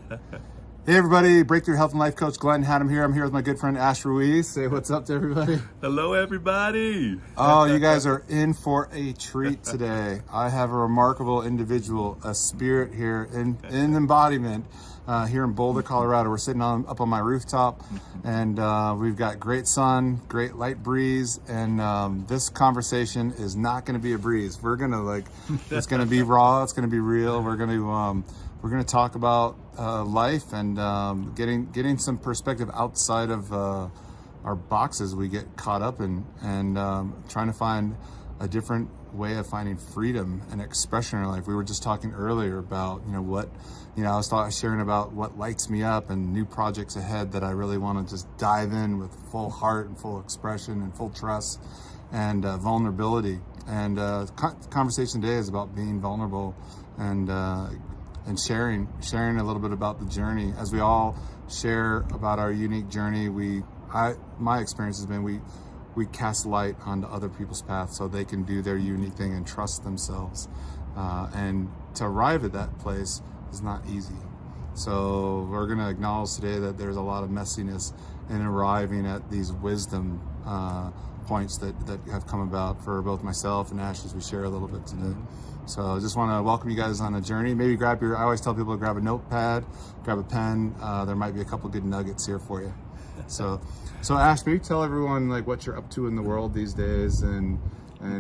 Hey everybody, Breakthrough Health and Life Coach Glenn Hattem here. I'm here with my good friend Ash Ruiz. Say what's up to everybody. Hello everybody. Oh, you guys are in for a treat today. I have a remarkable individual, a spirit here in embodiment here in Boulder, Colorado. We're sitting up on my rooftop and we've got great sun, great light breeze, and this conversation is not going to be a breeze. We're going to it's going to be raw, it's going to be real. We're going to talk about life and getting some perspective outside of our boxes we get caught up in, and trying to find a different way of finding freedom and expression in our life. We were just talking earlier about I was sharing about what lights me up and new projects ahead that I really want to just dive in with full heart and full expression and full trust and vulnerability. And conversation today is about being vulnerable and sharing a little bit about the journey. As we all share about our unique journey, my experience has been we cast light onto other people's paths so they can do their unique thing and trust themselves. And to arrive at that place is not easy. So we're going to acknowledge today that there's a lot of messiness in arriving at these wisdom points that have come about for both myself and Ash as we share a little bit today. So I just want to welcome you guys on a journey. Maybe I always tell people to grab a notepad, grab a pen. There might be a couple good nuggets here for you. So Ash, maybe tell everyone what you're up to in the world these days and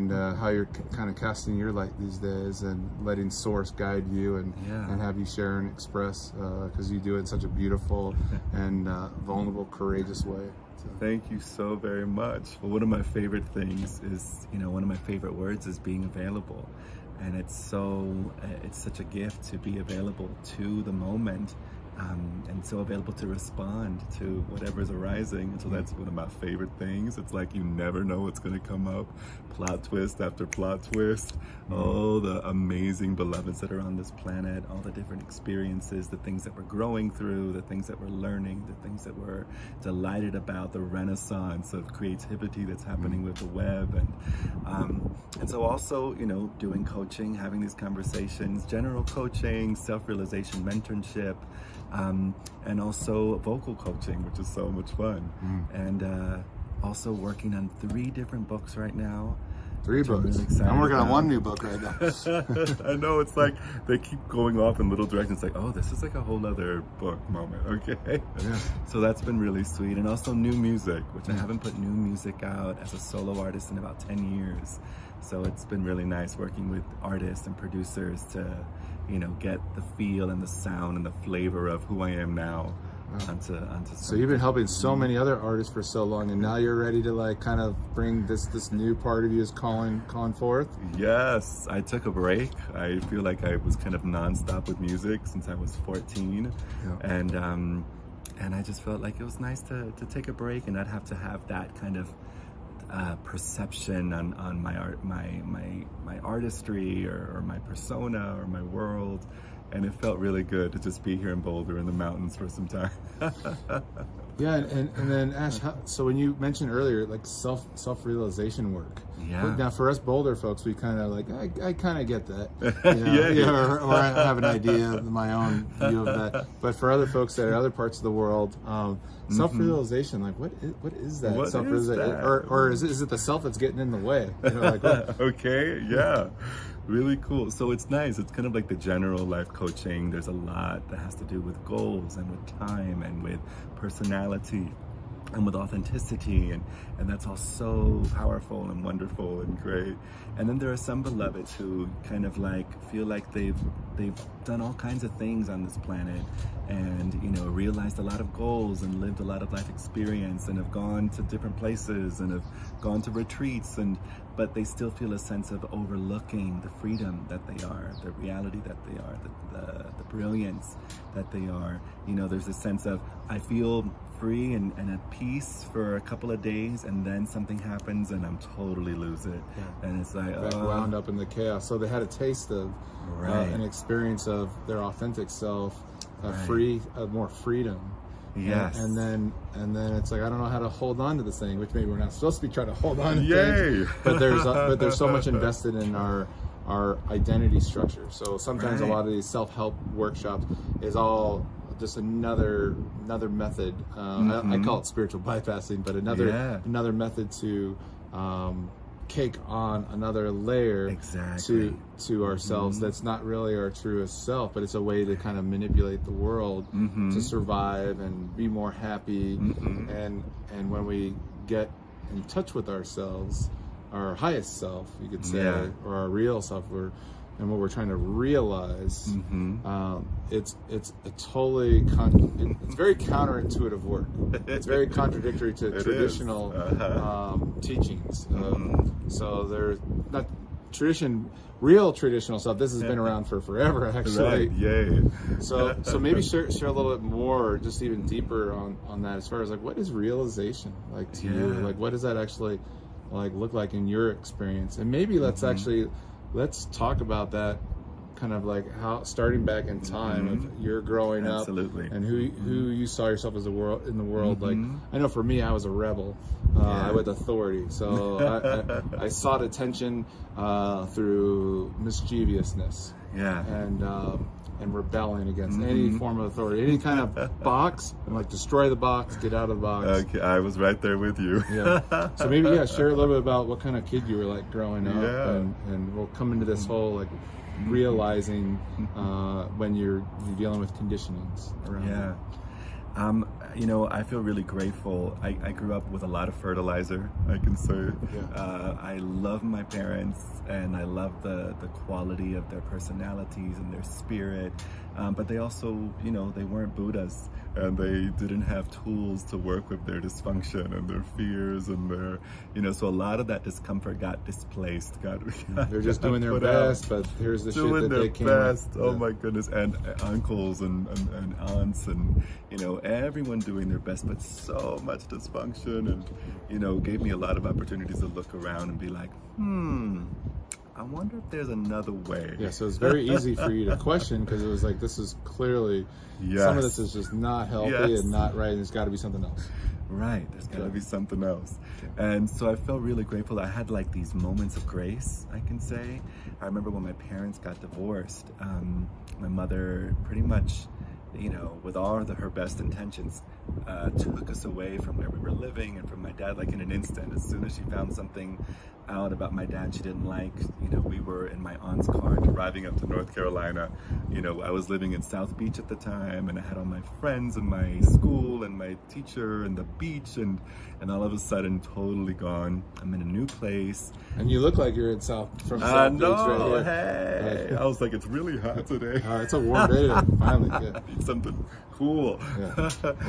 how you're kind of casting your light these days and letting Source guide you and have you share and express, because you do it in such a beautiful and vulnerable, courageous way. Thank you so very much. Well, one of my favorite things is, one of my favorite words is being available. And it's such a gift to be available to the moment, and so available to respond to whatever's arising. And so that's one of my favorite things. It's like you never know what's going to come up. Plot twist after plot twist. Oh, the amazing beloveds that are on this planet, all the different experiences, the things that we're growing through, the things that we're learning, the things that we're delighted about, the renaissance of creativity that's happening with the web. And so also, doing coaching, having these conversations, general coaching, self-realization mentorship, and also vocal coaching, which is so much fun. And also working on 3 different books right now. 3 books. Really I'm working on 1 new book right now. I know, it's like they keep going off in little directions. Like, oh, this is like a whole other book moment. Okay. Yeah. So that's been really sweet. And also new music, which I haven't put new music out as a solo artist in about 10 years. So it's been really nice working with artists and producers to, get the feel and the sound and the flavor of who I am now. Onto so you've been helping so many other artists for so long, and now you're ready to kind of bring this new part of you is calling forth. Yes, I took a break. I feel like I was kind of nonstop with music since I was 14, and I just felt like it was nice to take a break and not have to have that kind of perception on my art, my artistry or my persona or my world. And it felt really good to just be here in Boulder in the mountains for some time. Yeah, and then Ash, so when you mentioned earlier, self-realization work. Yeah. Now for us Boulder folks, we kind of I kind of get that. Yeah. Or I have an idea of my own view of that. But for other folks that are other parts of the world, self-realization, what is that? What self-realization, is that? or is it the self that's getting in the way? Okay, yeah. Really cool. So it's nice. It's kind of like the general life coaching. There's a lot that has to do with goals and with time and with personality and with authenticity, and that's all so powerful and wonderful and great. And then there are some beloveds who kind of feel like they've done all kinds of things on this planet and realized a lot of goals and lived a lot of life experience and have gone to different places and have gone to retreats, but they still feel a sense of overlooking the freedom that they are, the reality that they are, the brilliance that they are. There's a sense of, I feel free and at peace for a couple of days, and then something happens and I'm totally lose it. Yeah. And it's like wound up in the chaos. So they had a taste of an experience of their authentic self, more freedom. Yes. And then it's like, I don't know how to hold on to this thing, which maybe we're not supposed to be trying to hold on to things. But there's so much invested in our identity structure. So sometimes a lot of these self-help workshops is all just another method. I call it spiritual bypassing, but another method to cake on another layer to ourselves that's not really our truest self, but it's a way to kind of manipulate the world to survive and be more happy. And when we get in touch with ourselves, our highest self, you could say, or our real self, and what we're trying to realize, it's a totally it's very counterintuitive work. It's very contradictory to traditional teachings. So there's not real traditional stuff. This has been around for forever, actually. So maybe share a little bit more, just even deeper on that, as far as like, what is realization like to you? Like, what does that actually like look like in your experience? And maybe let's talk about that, kind of like how, starting back in time of your growing up and who you saw yourself as in the world. Like, I know for me, I was a rebel with authority, so I sought attention through mischievousness and rebelling against any form of authority, any kind of box. I'm like, destroy the box, get out of the box. Okay, I was right there with you. So maybe share a little bit about what kind of kid you were like growing up, and we'll come into this whole like realizing when you're dealing with conditionings around you know, I feel really grateful. I grew up with a lot of fertilizer, I can say. I love my parents, and I love the quality of their personalities and their spirit. But they also, you know, they weren't Buddhas, and they didn't have tools to work with their dysfunction and their fears and their, you know, so a lot of that discomfort got displaced. They're just doing their best, but here's the shit that they can't. Best. Oh my goodness, and uncles and aunts and, you know, everyone doing their best, but so much dysfunction, and, you know, gave me a lot of opportunities to look around and be like, I wonder if there's another way. Yeah, so it's very easy for you to question, because it was like, this is clearly, some of this is just not healthy and not right, and there's got to be something else. Right, there's got to be something else. And so I felt really grateful. I had like these moments of grace, I can say. I remember when my parents got divorced, my mother pretty much, you know, with all of her best intentions, took us away from where we were living and from my dad, like in an instant. As soon as she found something out about my dad she didn't like, you know, we were in my aunt's car driving up to North Carolina. You know, I was living in South Beach at the time, and I had all my friends and my school and my teacher and the beach, and all of a sudden, totally gone. I'm in a new place. And you look like you're in South Beach right here. Hey, I was like, it's really hot today. It's a warm day finally. Something cool.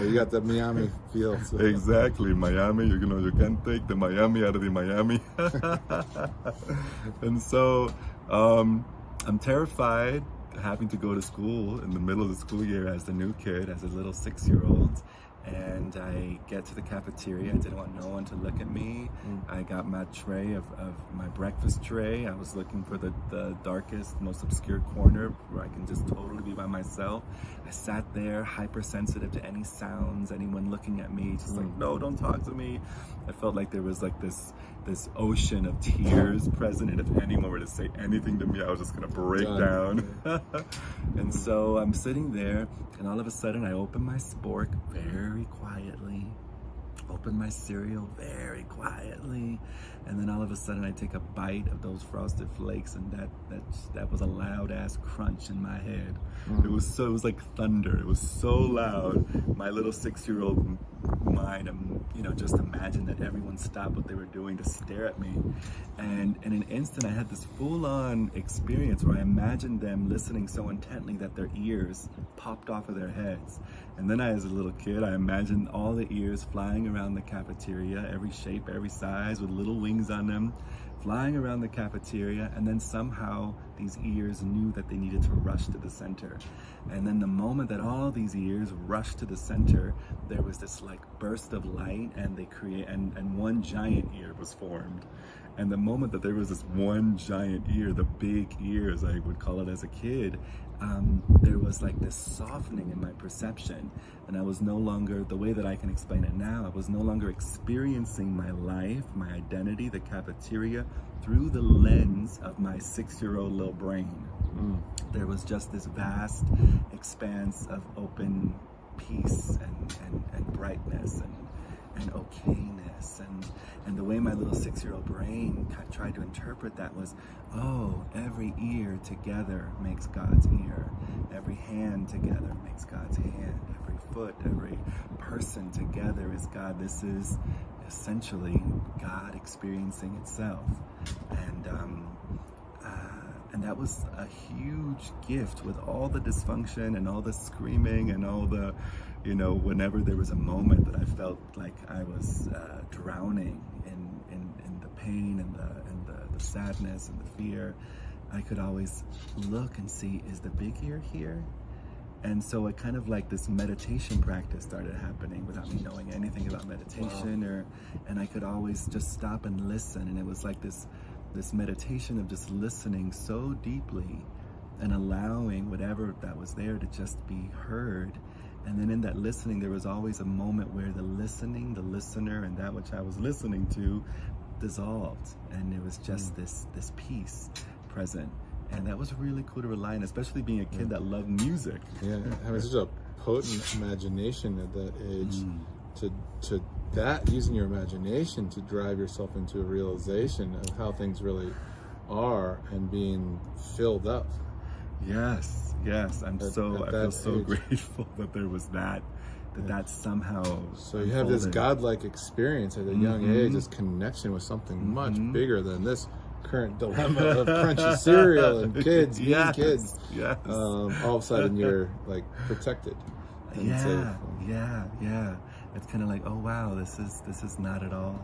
You got the Miami feel. So. Exactly, Miami. You know, you can't take the Miami out of the Miami. And so I'm terrified having to go to school in the middle of the school year as the new kid, as a little 6-year-old. And I get to the cafeteria. I didn't want no one to look at me. I got my tray of my breakfast tray. I was looking for the darkest, most obscure corner where I can just totally be by myself. I sat there, hypersensitive to any sounds, anyone looking at me, just like, no, don't talk to me. I felt like there was like this ocean of tears present, and if anyone were to say anything to me, I was just gonna break down. And so I'm sitting there, and all of a sudden I open my spork very quietly, open my cereal very quietly, and then all of a sudden I take a bite of those Frosted Flakes, and that was a loud ass crunch in my head. It was like thunder. It was so loud. My little 6-year-old mind, you know, just imagined that everyone stopped what they were doing to stare at me, and in an instant I had this full-on experience where I imagined them listening so intently that their ears popped off of their heads. And then as a little kid, I imagined all the ears flying around the cafeteria, every shape, every size, with little wings on them, flying around the cafeteria, and then somehow these ears knew that they needed to rush to the center. And then the moment that all these ears rushed to the center, there was this like burst of light, and and one giant ear was formed. And the moment that there was this one giant ear, the big ears, I would call it as a kid, there was like this softening in my perception, and I was no longer, the way that I can explain it now, I was no longer experiencing my life, my identity, the cafeteria, through the lens of my 6-year-old little brain. there was just this vast expanse of open peace and brightness and okayness, and the way my little 6-year-old brain tried to interpret that was, oh, every ear together makes God's ear, every hand together makes God's hand, every foot, every person together is God. This is essentially God experiencing itself, and that was a huge gift with all the dysfunction and all the screaming and all the, you know, whenever there was a moment that I felt like I was drowning in the pain and the sadness and the fear, I could always look and see, is the big ear here? And so it kind of like this meditation practice started happening without me knowing anything about meditation. And I could always just stop and listen, and it was like this meditation of just listening so deeply and allowing whatever that was there to just be heard. And then in that listening, there was always a moment where the listening, the listener, and that which I was listening to dissolved, and it was just this peace present. And that was really cool to rely on, especially being a kid that loved music. Yeah, having such a potent imagination at that age, to that, using your imagination to drive yourself into a realization of how things really are and being filled up. Yes, I feel so grateful that there was that somehow. So you have this godlike experience at a young age, this connection with something much bigger than this current dilemma of crunchy cereal and kids being kids. Yes. All of a sudden you're like protected and safe. Yeah. It's kind of like, oh wow, this is not at all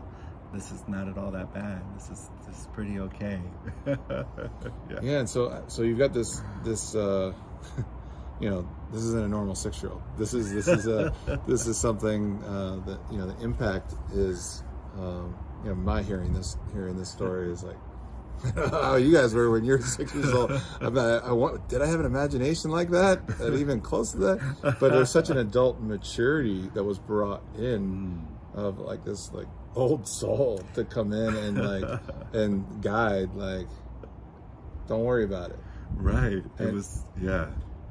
that bad. This is pretty okay. Yeah, and so you've got this you know, this isn't a normal 6-year-old. This is something that, you know, the impact is, you know, my hearing this story is like, oh, you guys were when you're 6 years old. Did I have an imagination like that? Even close to that? But there's such an adult maturity that was brought in of like this like old soul to come in and like and guide, like, don't worry about it. Right.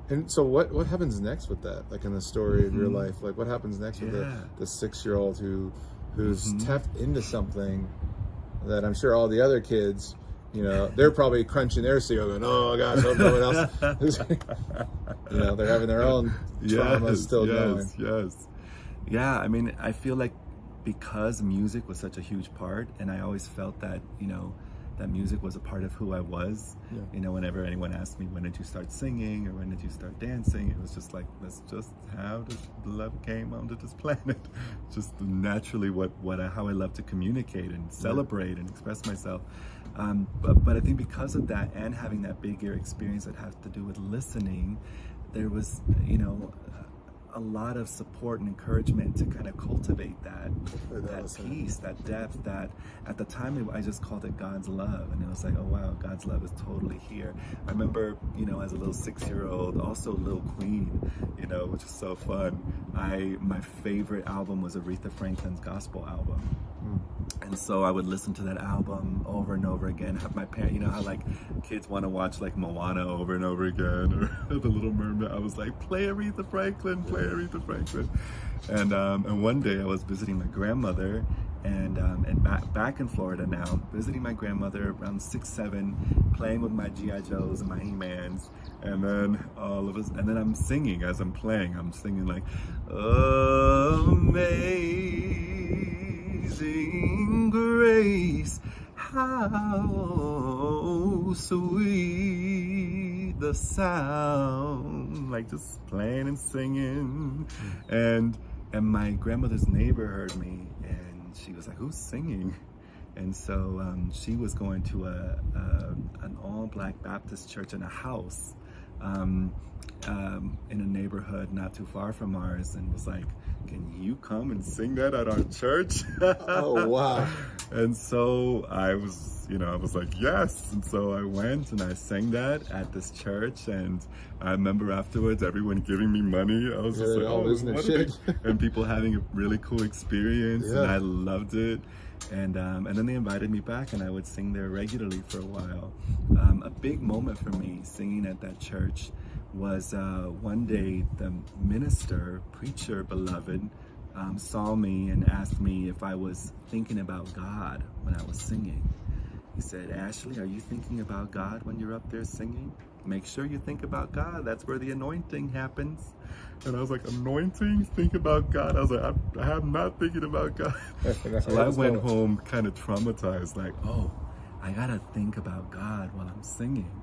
And so what happens next with that? Like in the story of your life, like what happens next with the 6-year-old who's tapped into something that I'm sure all the other kids, you know, they're probably crunching their cereal going, oh gosh, I hope no one else. You know, they're having their own trauma still going. Yes. Yeah, I mean, I feel like because music was such a huge part, and I always felt that, you know, that music was a part of who I was. You know, whenever anyone asked me, when did you start singing or when did you start dancing, it was just like, that's just how this love came onto this planet. Just naturally how I love to communicate and celebrate and express myself. But I think because of that, and having that big ear experience that has to do with listening, there was, you know, a lot of support and encouragement to kind of cultivate that peace, that depth, that at the time I just called it God's love, and it was like, oh wow, God's love is totally here. I remember, you know, as a little 6-year-old, also Lil Queen, you know, which was so fun. My favorite album was Aretha Franklin's gospel album. And so I would listen to that album over and over again. Have my parents, you know how like kids want to watch like Moana over and over again, or The Little Mermaid. I was like, play Aretha Franklin, play Aretha Franklin. And one day I was visiting my grandmother, and back in Florida now, visiting my grandmother around 6, 7, playing with my G.I. Joes and my He-Mans, and then I'm singing as I'm playing. I'm singing like, Amazing Grace, how sweet the sound, like just playing and singing. And my grandmother's neighbor heard me, and she was like, who's singing? And so she was going to an all-black Baptist church in a house in a neighborhood not too far from ours, and was like, can you come and sing that at our church? Oh, wow. And so I was like, yes. And so I went and I sang that at this church, and I remember afterwards everyone giving me money. I was just like, oh, what a big... and people having a really cool experience, and I loved it. And then they invited me back, and I would sing there regularly for a while. A big moment for me singing at that church was one day the minister, preacher beloved, saw me and asked me if I was thinking about God when I was singing. He said, "Ashley, are you thinking about God when you're up there singing? Make sure you think about God. That's where the anointing happens." And I was like, "Anointing? Think about God?" I was like, I'm not thinking about God. So I went home kind of traumatized, like, oh, I gotta think about God while I'm singing.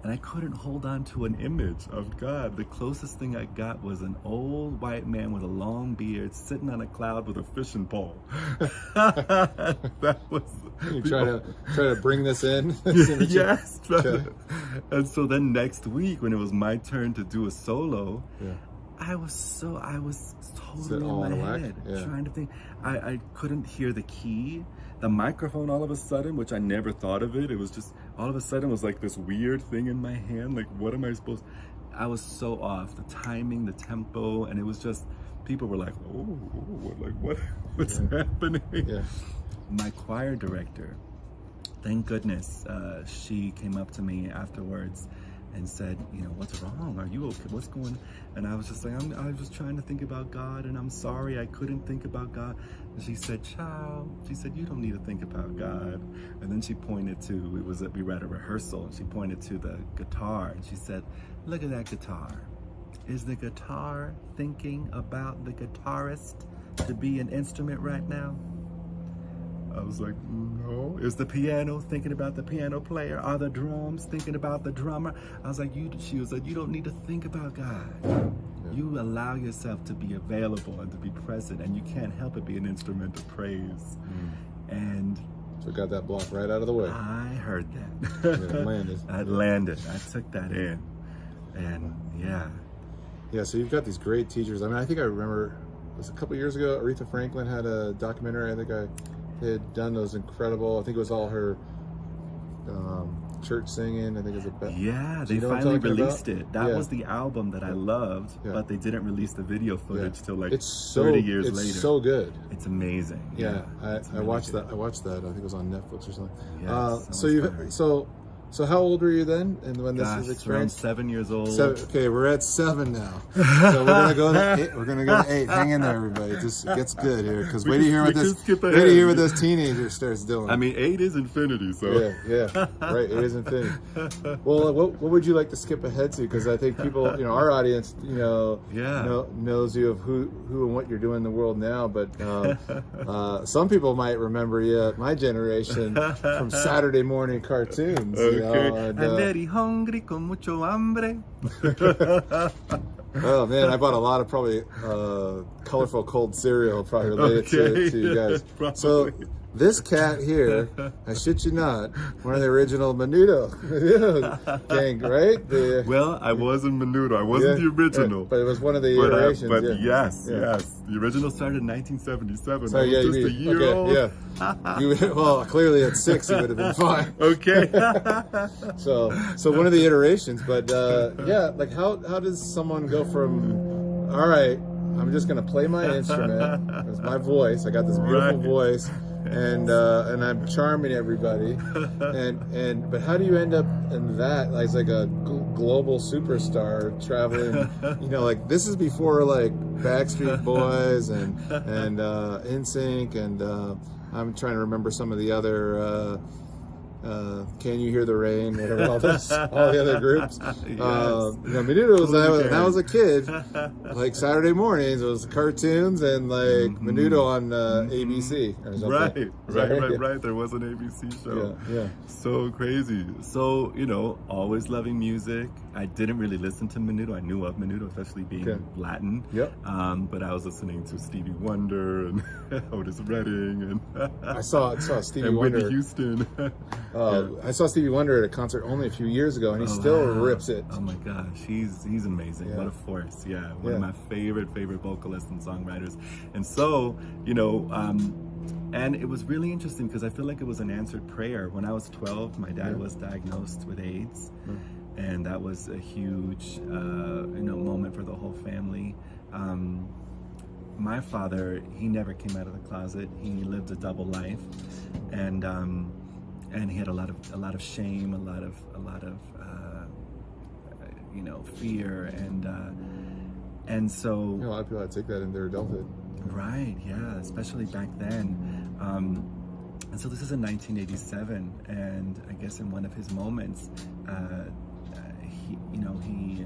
And I couldn't hold on to an image of God. The closest thing I got was an old white man with a long beard sitting on a cloud with a fishing pole. That was... You try to bring this in? Yes. And so then next week, when it was my turn to do a solo, I was totally in my head, trying to think. I couldn't hear the key. The microphone all of a sudden, which I never thought of it was just all of a sudden was like this weird thing in my hand. Like, what am I supposed? I was so off. The timing, the tempo, and it was just, people were like, oh like what's happening? Yeah. My choir director, thank goodness, she came up to me afterwards and said, you know, "What's wrong? Are you okay? What's going on?" And I was just like, I was trying to think about God, and I'm sorry I couldn't think about God. And she said, "Child," she said, "you don't need to think about God." And then she pointed to, we were at a rehearsal, and she pointed to the guitar, and she said, "Look at that guitar. Is the guitar thinking about the guitarist to be an instrument right now?" I was like, "No." "Is the piano thinking about the piano player? Are the drums thinking about the drummer?" I was like, she was like, "You don't need to think about God. You allow yourself to be available and to be present, and you can't help but be an instrument of praise." And so got that block right out of the way. I heard that. Landed. I landed. I took that in. And yeah, so you've got these great teachers. I mean, I think I remember, it was a couple years ago, Aretha Franklin had a documentary. I think they had done those incredible, I think it was all her church singing. I think it was they finally released it. That was the album that I loved, but they didn't release the video footage till like 30 years later. It's so good. It's amazing. I watched that. I watched that. I think it was on Netflix or something. Yes, so how old were you then? And when this was experienced? Around 7 years old. Okay, we're at 7 now. So we're gonna go to 8. We're gonna go to 8. Hang in there, everybody. It gets good here, because wait to hear what this teenager starts doing. I mean, 8 is infinity. So right. 8 is infinity. Well, what would you like to skip ahead to? Because I think people, our audience, knows you of who and what you're doing in the world now. But some people might remember you, my generation, from Saturday morning cartoons. I'm very hungry, con mucho hambre. Oh man, I bought a lot of probably colorful cold cereal, probably related to you guys. Probably. So this cat here, I shit you not, one of the original Menudo gang, right? Well, I was in Menudo. I wasn't the original. But it was one of the iterations. But yes. The original started in 1977. So, I was just a year old. Well, clearly at 6 you would have been fine. Okay. So one of the iterations. But like how does someone go from, all right, I'm just gonna play my instrument, it's my voice, I got this beautiful voice, and I'm charming everybody, but how do you end up in that as like a global superstar traveling? Like this is before like Backstreet Boys and NSYNC, and I'm trying to remember some of the other Can You Hear the Rain, whatever, all the other groups. Menudo was, when I was a kid, like Saturday mornings, it was cartoons and like Menudo on ABC or something. Right. There was an ABC show. So crazy. So, always loving music. I didn't really listen to Menudo. I knew of Menudo, especially being Latin. But I was listening to Stevie Wonder and Otis Redding, and I saw Stevie and Wonder. Whitney Houston. I saw Stevie Wonder at a concert only a few years ago, and he still rips it. Oh my gosh, he's amazing. What a force. One of my favorite vocalists and songwriters. And so, and it was really interesting because I feel like it was an answered prayer. When I was 12, my dad was diagnosed with AIDS, and that was a huge moment for the whole family. my father, he never came out of the closet. He lived a double life, and he had a lot of shame, a lot of you know, fear, and so You know, a lot of people that take that in their adulthood. right, yeah, especially back then. And so this is in 1987, and I guess in one of his moments, he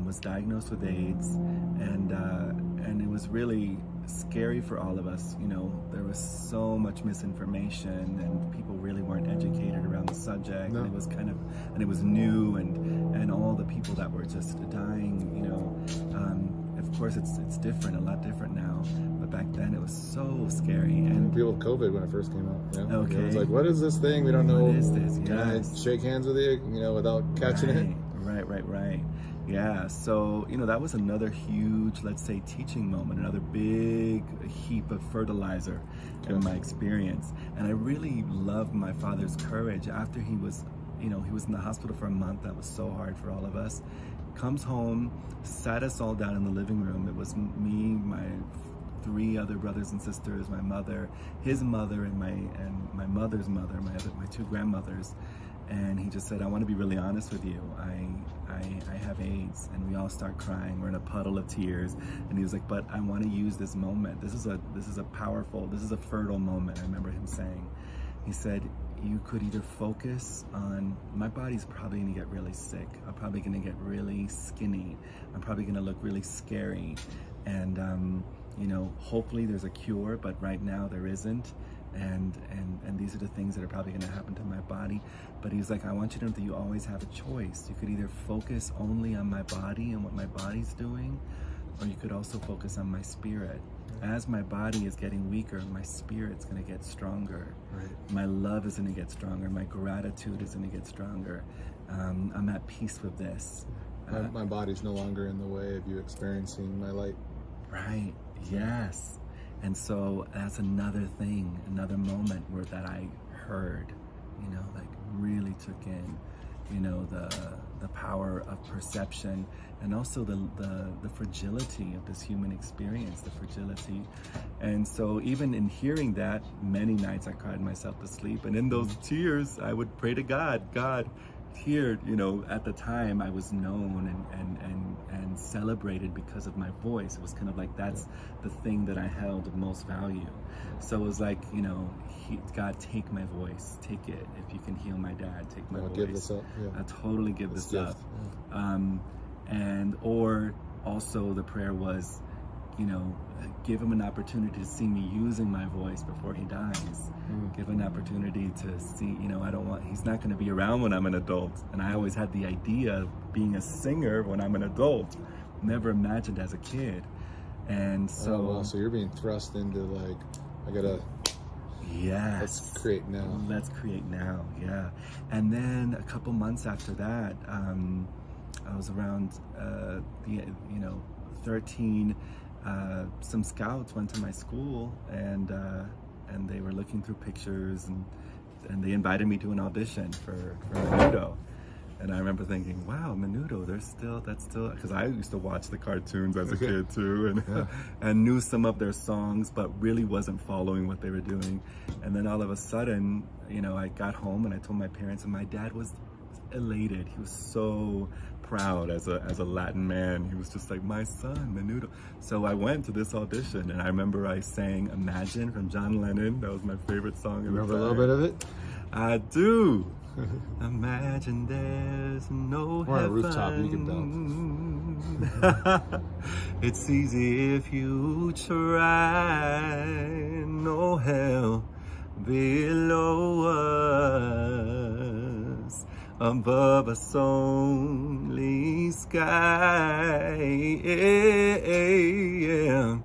was diagnosed with AIDS, and it was really scary for all of us. You know, there was so much misinformation, and people really weren't educated around the subject. No. And it was new, and all the people that were just dying. You know, of course it's different, a lot different now, but back then it was so scary. And People with COVID when it first came out. You know? Okay. It was like, what is this thing? We don't know. What is this? Can I Yes. shake hands with you? You know, without catching it. Right. Yeah, so, you know, that was another huge, let's say, teaching moment, another big heap of fertilizer in my experience. And I really loved my father's courage after he was, you know, he was in the hospital for a month. That was so hard for all of us. Comes home, sat us all down in the living room. It was me, my 3 other brothers and sisters, my mother, his mother, and my mother's mother, my 2 grandmothers. And he just said, I want to be really honest with you. I have AIDS. And we all start crying. We're in a puddle of tears. And he was like, but I want to use this moment. This is a fertile moment. I remember him saying, he said, you could either focus on, my body's probably going to get really sick. I'm probably going to get really skinny. I'm probably going to look really scary. And, you know, hopefully there's a cure, but right now there isn't. And these are the things that are probably going to happen to my body. But he's like, I want you to know that you always have a choice. You could either focus only on my body and what my body's doing, or you could also focus on my spirit. As my body is getting weaker, my spirit's going to get stronger. Right. My love is going to get stronger. My gratitude is going to get stronger. I'm at peace with this. My body's no longer in the way of you experiencing my light. Right. Yes. And so that's another thing, another moment where that I heard, you know, like really took in, you know, the power of perception, and also the fragility of this human experience, the fragility. And so even in hearing that, many nights I cried myself to sleep, and in those tears I would pray to God, here, you know, at the time I was known and celebrated because of my voice. It was kind of like that's the thing that I held of most value. So it was like, you know, God, take my voice, take it. If you can heal my dad, take my voice. Give this up. Yeah. I totally give this up. Yeah. And or also the prayer was, you know, give him an opportunity to see me using my voice before he dies. Give an opportunity to see, you know, he's not going to be around when I'm an adult. And I always had the idea of being a singer when I'm an adult. Never imagined as a kid. And so... Oh, wow. So you're being thrust into like, I gotta... Yes. Let's create now. Let's create now, yeah. And then a couple months after that, I was around, 13. Some scouts went to my school, and they were looking through pictures, and they invited me to an audition for Menudo. And I remember thinking, wow, Menudo, that's still, because I used to watch the cartoons as a kid too, and knew some of their songs, but really wasn't following what they were doing. And then all of a sudden, you know, I got home and I told my parents, and my dad was elated. He was so proud as a Latin man. He was just like, my son, Menudo. So I went to this audition, and I remember I sang Imagine from John Lennon. That was my favorite song. Remember a little bit of it? I do. Imagine there's no Or on a heaven. rooftop, you can belt. It's easy if you try. No hell below us, above us only sky. Yeah.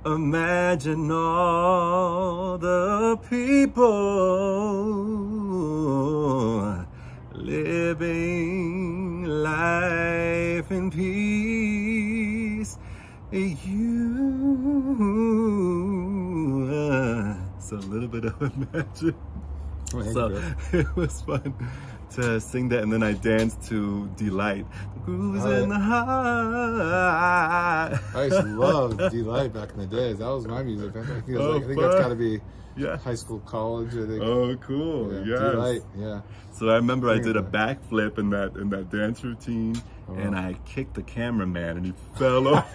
Imagine all the people living life in peace. So a little bit of Imagine. So it was fun to sing that, and then I danced to Delight. The groove is in the heart. I used to love Delight back in the days. That was my music. I think that's got to be high school, college. I think. Oh, cool. Yeah, yes. Delight. Yeah. So I remember I did a backflip in that dance routine, and I kicked the cameraman, and he fell off.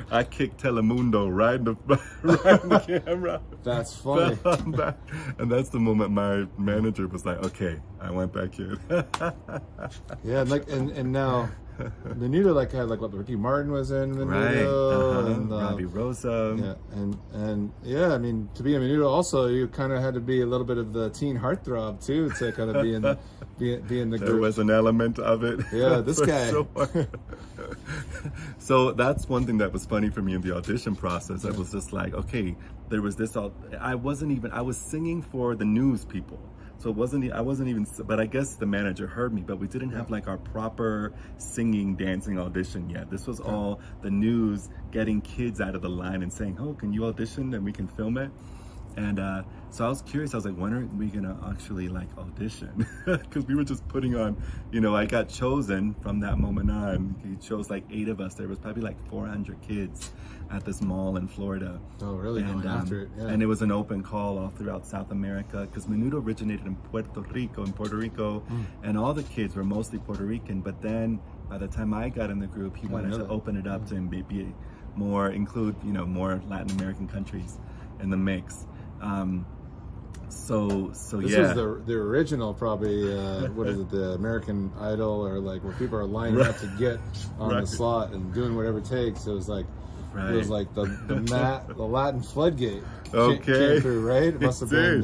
I kicked Telemundo right in the camera. That's funny. And that's the moment my manager was like, "Okay, I went back in." Yeah, and now Menudo had what Ricky Martin was in Menudo, and Robbie Rosa. Yeah, and yeah, I mean, to be in Menudo also, you kind of had to be a little bit of the teen heartthrob too, to kind of be in the group. There was an element of it. Yeah, this guy. Sure. So that's one thing that was funny for me in the audition process. I was just like, okay, there was this. I was singing for the news people. So I wasn't even, but I guess the manager heard me, but we didn't have our proper singing, dancing audition yet. This was all the news getting kids out of the line and saying, oh, can you audition and we can film it? And so I was curious. I was like, when are we gonna actually audition? Because we were just putting on, I got chosen from that moment on. He chose 8 of us. There was probably 400 kids at this mall in Florida. Oh, really? And, after it, yeah. And it was an open call all throughout South America, because Menudo originated in Puerto Rico, and all the kids were mostly Puerto Rican. But then by the time I got in the group, he wanted to open it up to be more, include more Latin American countries in the mix. So this was the original, probably what is it, the American Idol, or where people are lining up to get on the slot and doing whatever it takes. It was it was the Latin floodgate came through, right? It must have been.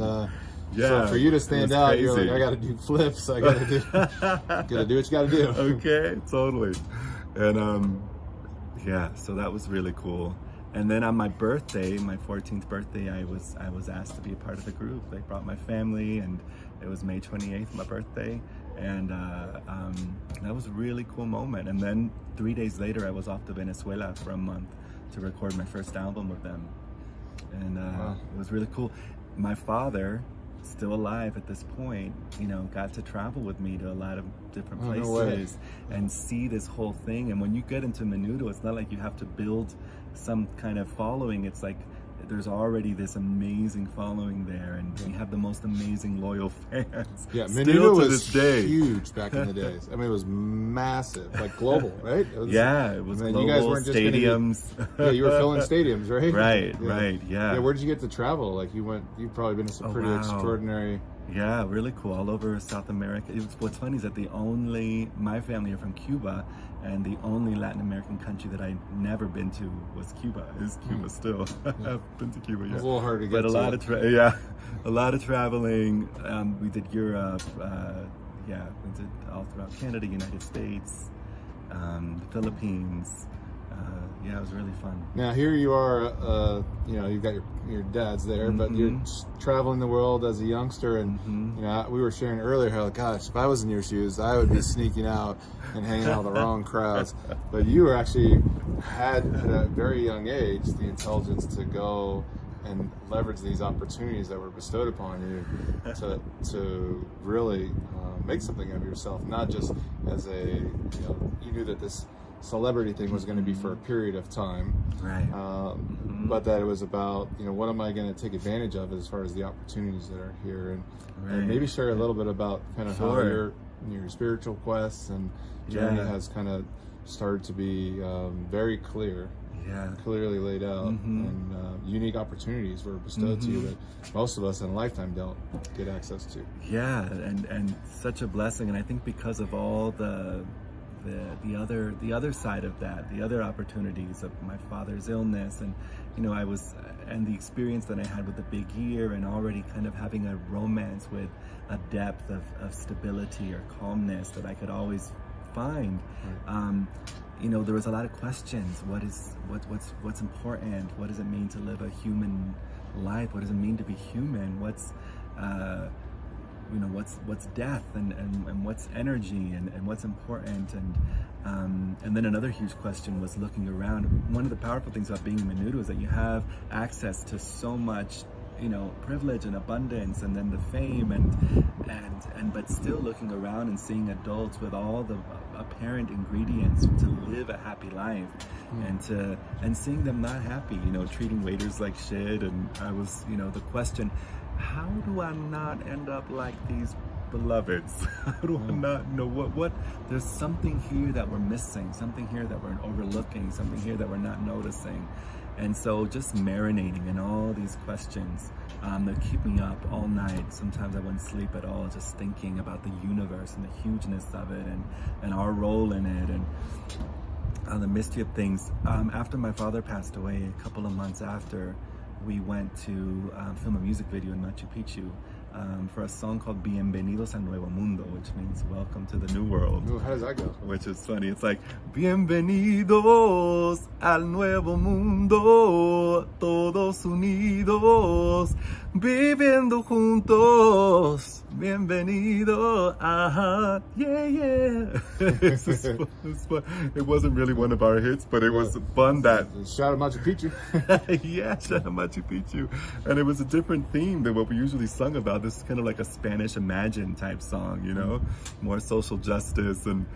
So for you to stand out, crazy. You're like, I got to do flips. I got to do what you got to do. Okay, totally. And so that was really cool. And then on my birthday, my 14th birthday, I was asked to be a part of the group. They brought my family, and it was May 28th, my birthday. And that was a really cool moment. And then 3 days later, I was off to Venezuela for a month to record my first album with them. And it was really cool. My father, still alive at this point, got to travel with me to a lot of different places and see this whole thing. And when you get into Menudo, it's not like you have to build some kind of following. It's there's already this amazing following there, and we have the most amazing loyal fans. Yeah, Menudo was huge back in the days. I mean, it was massive, global, right? It was global. You guys weren't just stadiums. You were filling stadiums, right? Right. Yeah. Where did you get to travel? You've probably been to some pretty extraordinary. Yeah, really cool. All over South America. What's funny is that my family are from Cuba, and the only Latin American country that I've never been to was Cuba. Is Cuba still? I've been to Cuba, It's a little hard to get to. But a lot of traveling. We did Europe. We did all throughout Canada, United States, the Philippines. It was really fun. Now here you are, you've got your dad's there, but you're traveling the world as a youngster, and we were sharing earlier how, gosh, if I was in your shoes, I would be sneaking out and hanging out with the wrong crowds. But you were actually had at a very young age the intelligence to go and leverage these opportunities that were bestowed upon you to really make something of yourself, not just as you knew that this celebrity thing was going to be for a period of time, right? But that it was about what am I going to take advantage of as far as the opportunities that are here, and maybe share a little bit about kind of how your spiritual quests and journey has kind of started to be very clearly laid out, and unique opportunities were bestowed to you that most of us in a lifetime don't get access to. Yeah, and such a blessing, and I think because of all the other side of that, the other opportunities of my father's illness, and and the experience that I had with the big year, and already kind of having a romance with a depth of stability or calmness that I could always find. There was a lot of questions. What's important? What does it mean to live a human life? What does it mean to be human? What's death, and what's energy, and what's important, and then another huge question was looking around. One of the powerful things about being in Menudo is that you have access to so much you know, privilege and abundance, and then the fame, and but still looking around and seeing adults with all the apparent ingredients to live a happy life, and seeing them not happy, you know, treating waiters like shit. And I was, you know, the question, how do I not end up like these beloveds? How do I not know what there's something here that we're missing, something here that we're overlooking, something here that we're not noticing. And so just marinating in all these questions that keep me up all night. Sometimes I wouldn't sleep at all, just thinking about the universe and the hugeness of it, and our role in it, and the mystery of things. After my father passed away, a couple of months after, we went to film a music video in Machu Picchu for a song called Bienvenidos al Nuevo Mundo, which means welcome to the new world. Ooh, how does that go? Which is funny. It's like, Bienvenidos al Nuevo Mundo, todos unidos, viviendo juntos. Bienvenido, aha, yeah, yeah. It wasn't really one of our hits, but it was fun that... Shout out Machu Picchu. Yeah, shout out Machu Picchu. And it was a different theme than what we usually sung about. This is kind of like a Spanish Imagine type song, you know? More social justice. And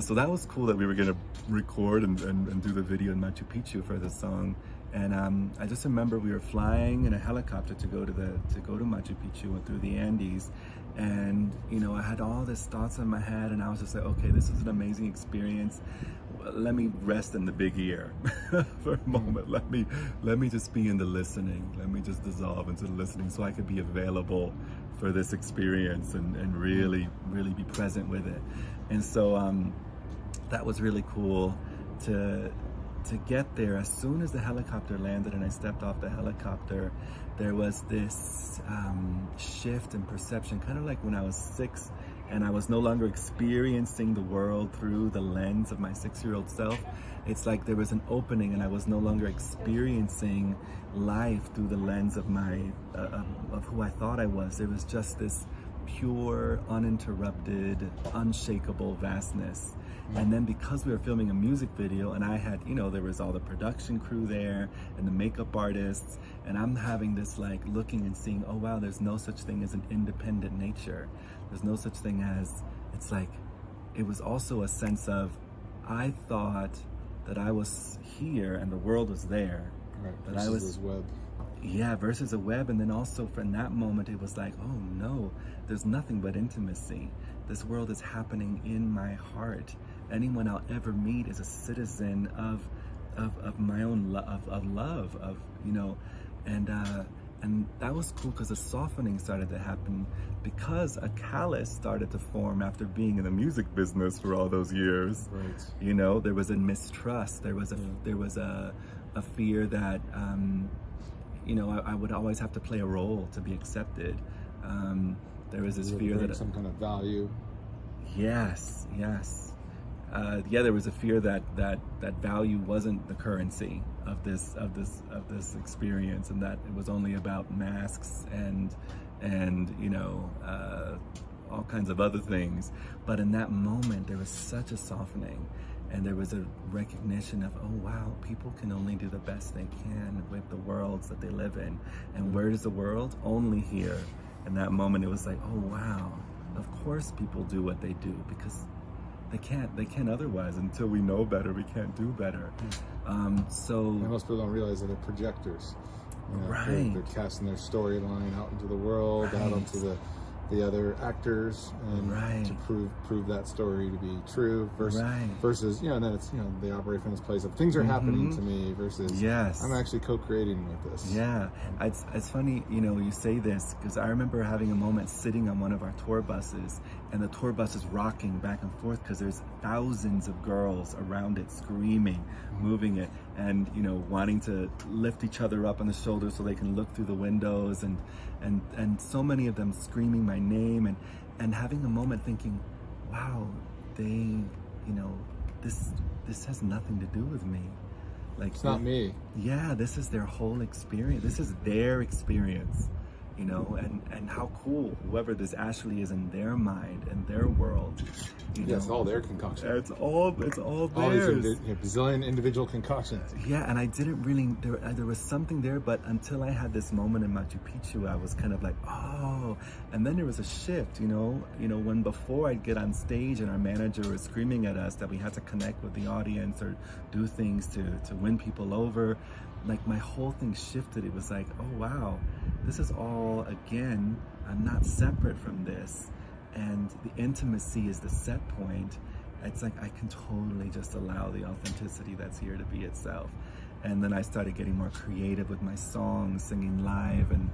so that was cool that we were going to record and do the video in Machu Picchu for this song. And I just remember we were flying in a helicopter to go to Machu Picchu and through the Andes, and you know, I had all these thoughts in my head, and I was just like, okay, this is an amazing experience. Let me rest in the big ear for a moment. Let me just be in the listening. Let me just dissolve into the listening, so I could be available for this experience and really be present with it. And so that was really cool to get there. As soon as the helicopter landed and I stepped off the helicopter, there was this shift in perception, kind of like when I was 6 and I was no longer experiencing the world through the lens of my 6-year-old self. It's like there was an opening and I was no longer experiencing life through the lens of of who I thought I was. There was just this pure, uninterrupted, unshakable vastness. And then because we were filming a music video, and I had, you know, there was all the production crew there and the makeup artists, and I'm having this like looking and seeing, oh wow, there's no such thing as an independent nature. There's no such thing as, it's like, it was also a sense of, I thought that I was here and the world was there. Right, that versus I was this web. Yeah, versus a web. And then also from that moment, it was like, oh no, there's nothing but intimacy. This world is happening in my heart. Anyone I'll ever meet is a citizen of my own love, you know, and that was cool because a softening started to happen because a callus started to form after being in the music business for all those years. Right. You know, there was a mistrust. There was a fear that you know, I would always have to play a role to be accepted. There was this fear that some kind of value. Yes. Yeah, there was a fear that value wasn't the currency of this experience, and that it was only about masks and you know, all kinds of other things. But in that moment, there was such a softening, and there was a recognition of, oh wow, people can only do the best they can with the worlds that they live in. And where is the world? Only here. In that moment, it was like, oh wow, of course people do what they do, because they can't otherwise. Until we know better, we can't do better. So most people don't realize that they're projectors. You know, right. They're casting their storyline out into the world, out onto the other actors, and to prove that story to be true versus you know, then it's, you know, they operate from this place of things are happening to me versus I'm actually co-creating with this. Yeah, it's funny, you know, you say this because I remember having a moment sitting on one of our tour buses, and the tour bus is rocking back and forth because there's thousands of girls around it screaming, moving it, and you know, wanting to lift each other up on the shoulders so they can look through the windows, and so many of them screaming my name, and having a moment thinking, wow, they, you know, this has nothing to do with me. Like, it's not me. Yeah, this is their whole experience. This is their experience. you know, and how cool whoever this Ashley is in their mind and their world. Yeah, it's all their concoction. It's all theirs. All these bazillion individual concoctions. Yeah, and I didn't really, there was something there, but until I had this moment in Machu Picchu, I was kind of like, oh, and then there was a shift, you know, when before I'd get on stage and our manager was screaming at us that we had to connect with the audience or do things to win people over, like my whole thing shifted. It was like, oh wow, this is all, again, I'm not separate from this. And the intimacy is the set point. It's like I can totally just allow the authenticity that's here to be itself. And then I started getting more creative with my songs, singing live, and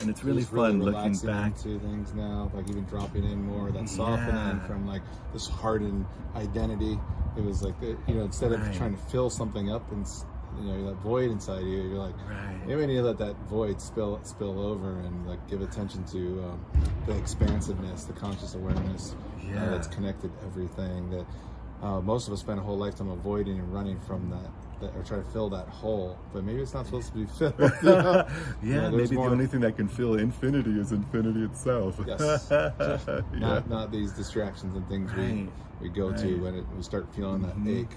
it's really fun looking back to things now, like even dropping in more that softening from like this hardened identity. It was like, you know, instead of trying to fill something up and, you know, that void inside you, you're like, maybe I need to let that void spill over and like give attention to the expansiveness, the conscious awareness that's connected to everything. That most of us spend a whole lifetime avoiding and running from that or try to fill that hole, but maybe it's not supposed to be filled. You know? Maybe the only thing that can fill infinity is infinity itself. Yes, not these distractions and things we go to when we start feeling that ache.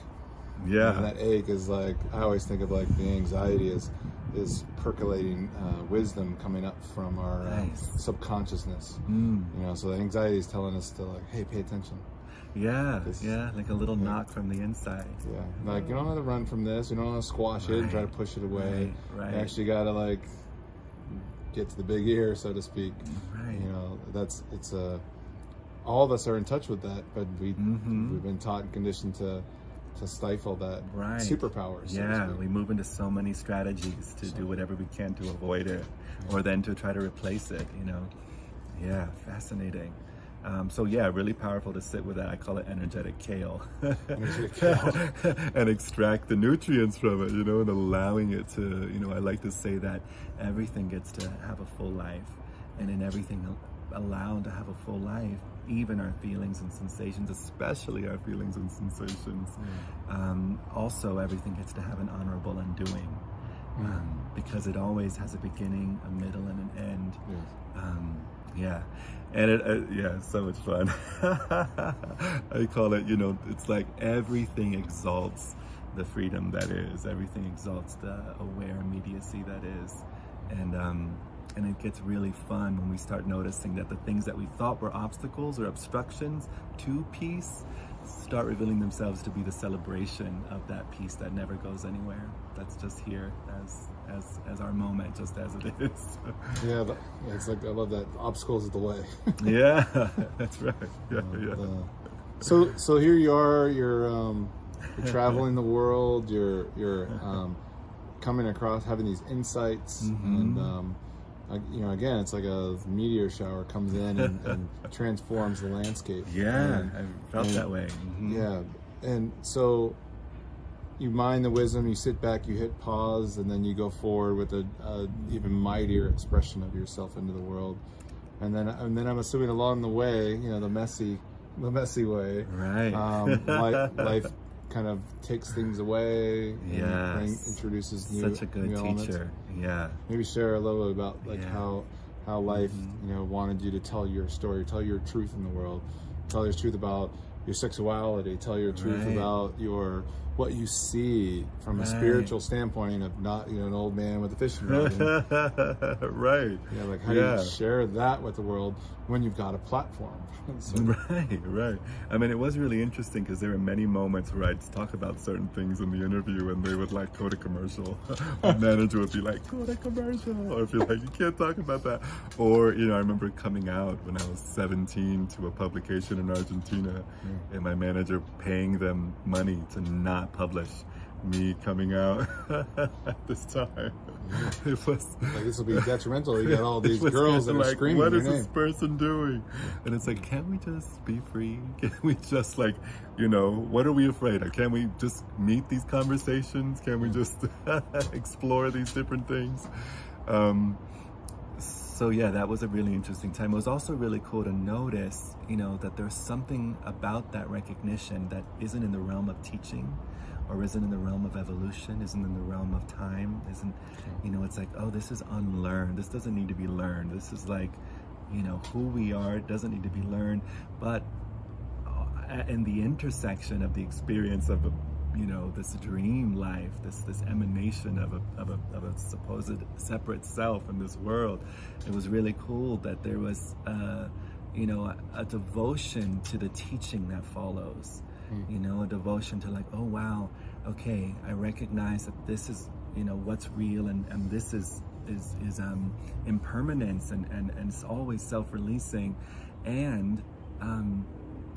Yeah, and that ache is like, I always think of like the anxiety is percolating wisdom coming up from our subconsciousness. You know, so the anxiety is telling us to like, hey, pay attention. Yeah, like a little knock from the inside. Yeah, like you don't have to run from this. You don't have to squash it and try to push it away. You actually got to like get to the big ear, so to speak. You know, it's all of us are in touch with that, but we've been taught and conditioned to stifle that superpower. So we move into so many strategies to do whatever we can to avoid it, or then to try to replace it, you know. Yeah, fascinating. So yeah, really powerful to sit with that. I call it energetic kale. And extract the nutrients from it, you know, and allowing it to, you know, I like to say that everything gets to have a full life, and in everything allowed to have a full life, even our feelings and sensations, especially our feelings and sensations. Also, everything gets to have an honorable undoing, because it always has a beginning, a middle, and an end. And it so much fun. I call it, you know, it's like everything exalts the freedom that is. Everything exalts the aware immediacy that is. And it gets really fun when we start noticing that the things that we thought were obstacles or obstructions to peace start revealing themselves to be the celebration of that peace that never goes anywhere. That's just here as our moment, just as it is. Yeah, it's like, I love that. Obstacles is the way. Yeah, that's right. So here you are. You're traveling the world. You're coming across, having these insights, and you know, again, it's like a meteor shower comes in and transforms the landscape. I felt that way. Yeah, and so you mine the wisdom, you sit back, you hit pause, and then you go forward with a even mightier expression of yourself into the world. And then I'm assuming along the way, you know, the messy way, life kind of takes things away, and introduces new, such a good teacher. Maybe share a little bit about like how life, you know, wanted you to tell your story, tell your truth in the world, tell your truth about your sexuality, tell your truth about what you see from a spiritual standpoint of not, you know, an old man with a fishing rod. Yeah, like how do you share that with the world when you've got a platform? Right. I mean, it was really interesting because there were many moments where I'd talk about certain things in the interview and they would like quote a commercial. The manager would be like, quote a commercial, or feel like you can't talk about that. Or, you know, I remember coming out when I was 17 to a publication in Argentina and my manager paying them money to not publish me coming out at this time. It was like, this will be detrimental. You got all these girls that are like, screaming what your is name. This person doing? And it's like, can't we just be free? Can we just, like, you know, what are we afraid of? Can we just meet these conversations? Can we just explore these different things? So yeah, that was a really interesting time. It was also really cool to notice, you know, that there's something about that recognition that isn't in the realm of teaching or is it in the realm of evolution? Isn't in the realm of time? Isn't, you know, it's like, oh, this is unlearned. This doesn't need to be learned. This is like, you know, who we are doesn't need to be learned. But in the intersection of the experience of a, you know, this dream life, this emanation of a supposed separate self in this world, it was really cool that there was you know, a devotion to the teaching that follows. You know, a devotion to like, oh wow, okay, I recognize that this is, you know, what's real, and this is impermanence, and it's always self-releasing, and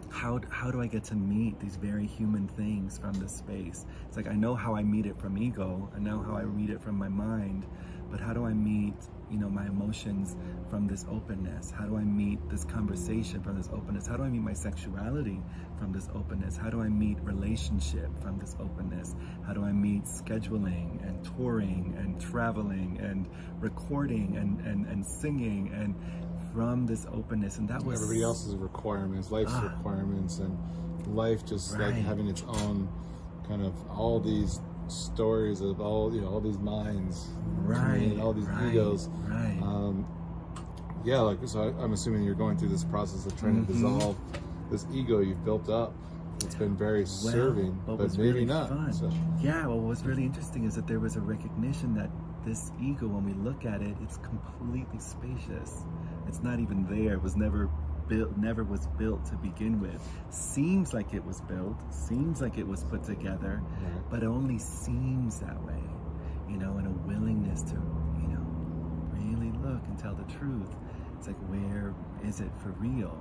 how do I get to meet these very human things from this space? It's like, I know how I meet it from ego, I know how I meet it from my mind, but how do I meet, you know, my emotions from this openness? How do I meet this conversation from this openness? How do I meet my sexuality from this openness? How do I meet relationship from this openness? How do I meet scheduling and touring and traveling and recording and singing and from this openness? And that was everybody else's requirements, life's requirements, and life just like having its own kind of all these stories of all, you know, all these minds, and all these egos. Yeah, like, so I'm assuming you're going through this process of trying to dissolve this ego you've built up. It's been very serving, but maybe really not. Fun. So. Yeah, well, what's really interesting is that there was a recognition that this ego, when we look at it, it's completely spacious. It's not even there. It was never built, never was built to begin with. Seems like it was built, seems like it was put together, but it only seems that way, you know, and a willingness to, you know, really look and tell the truth. It's like, where is it for real?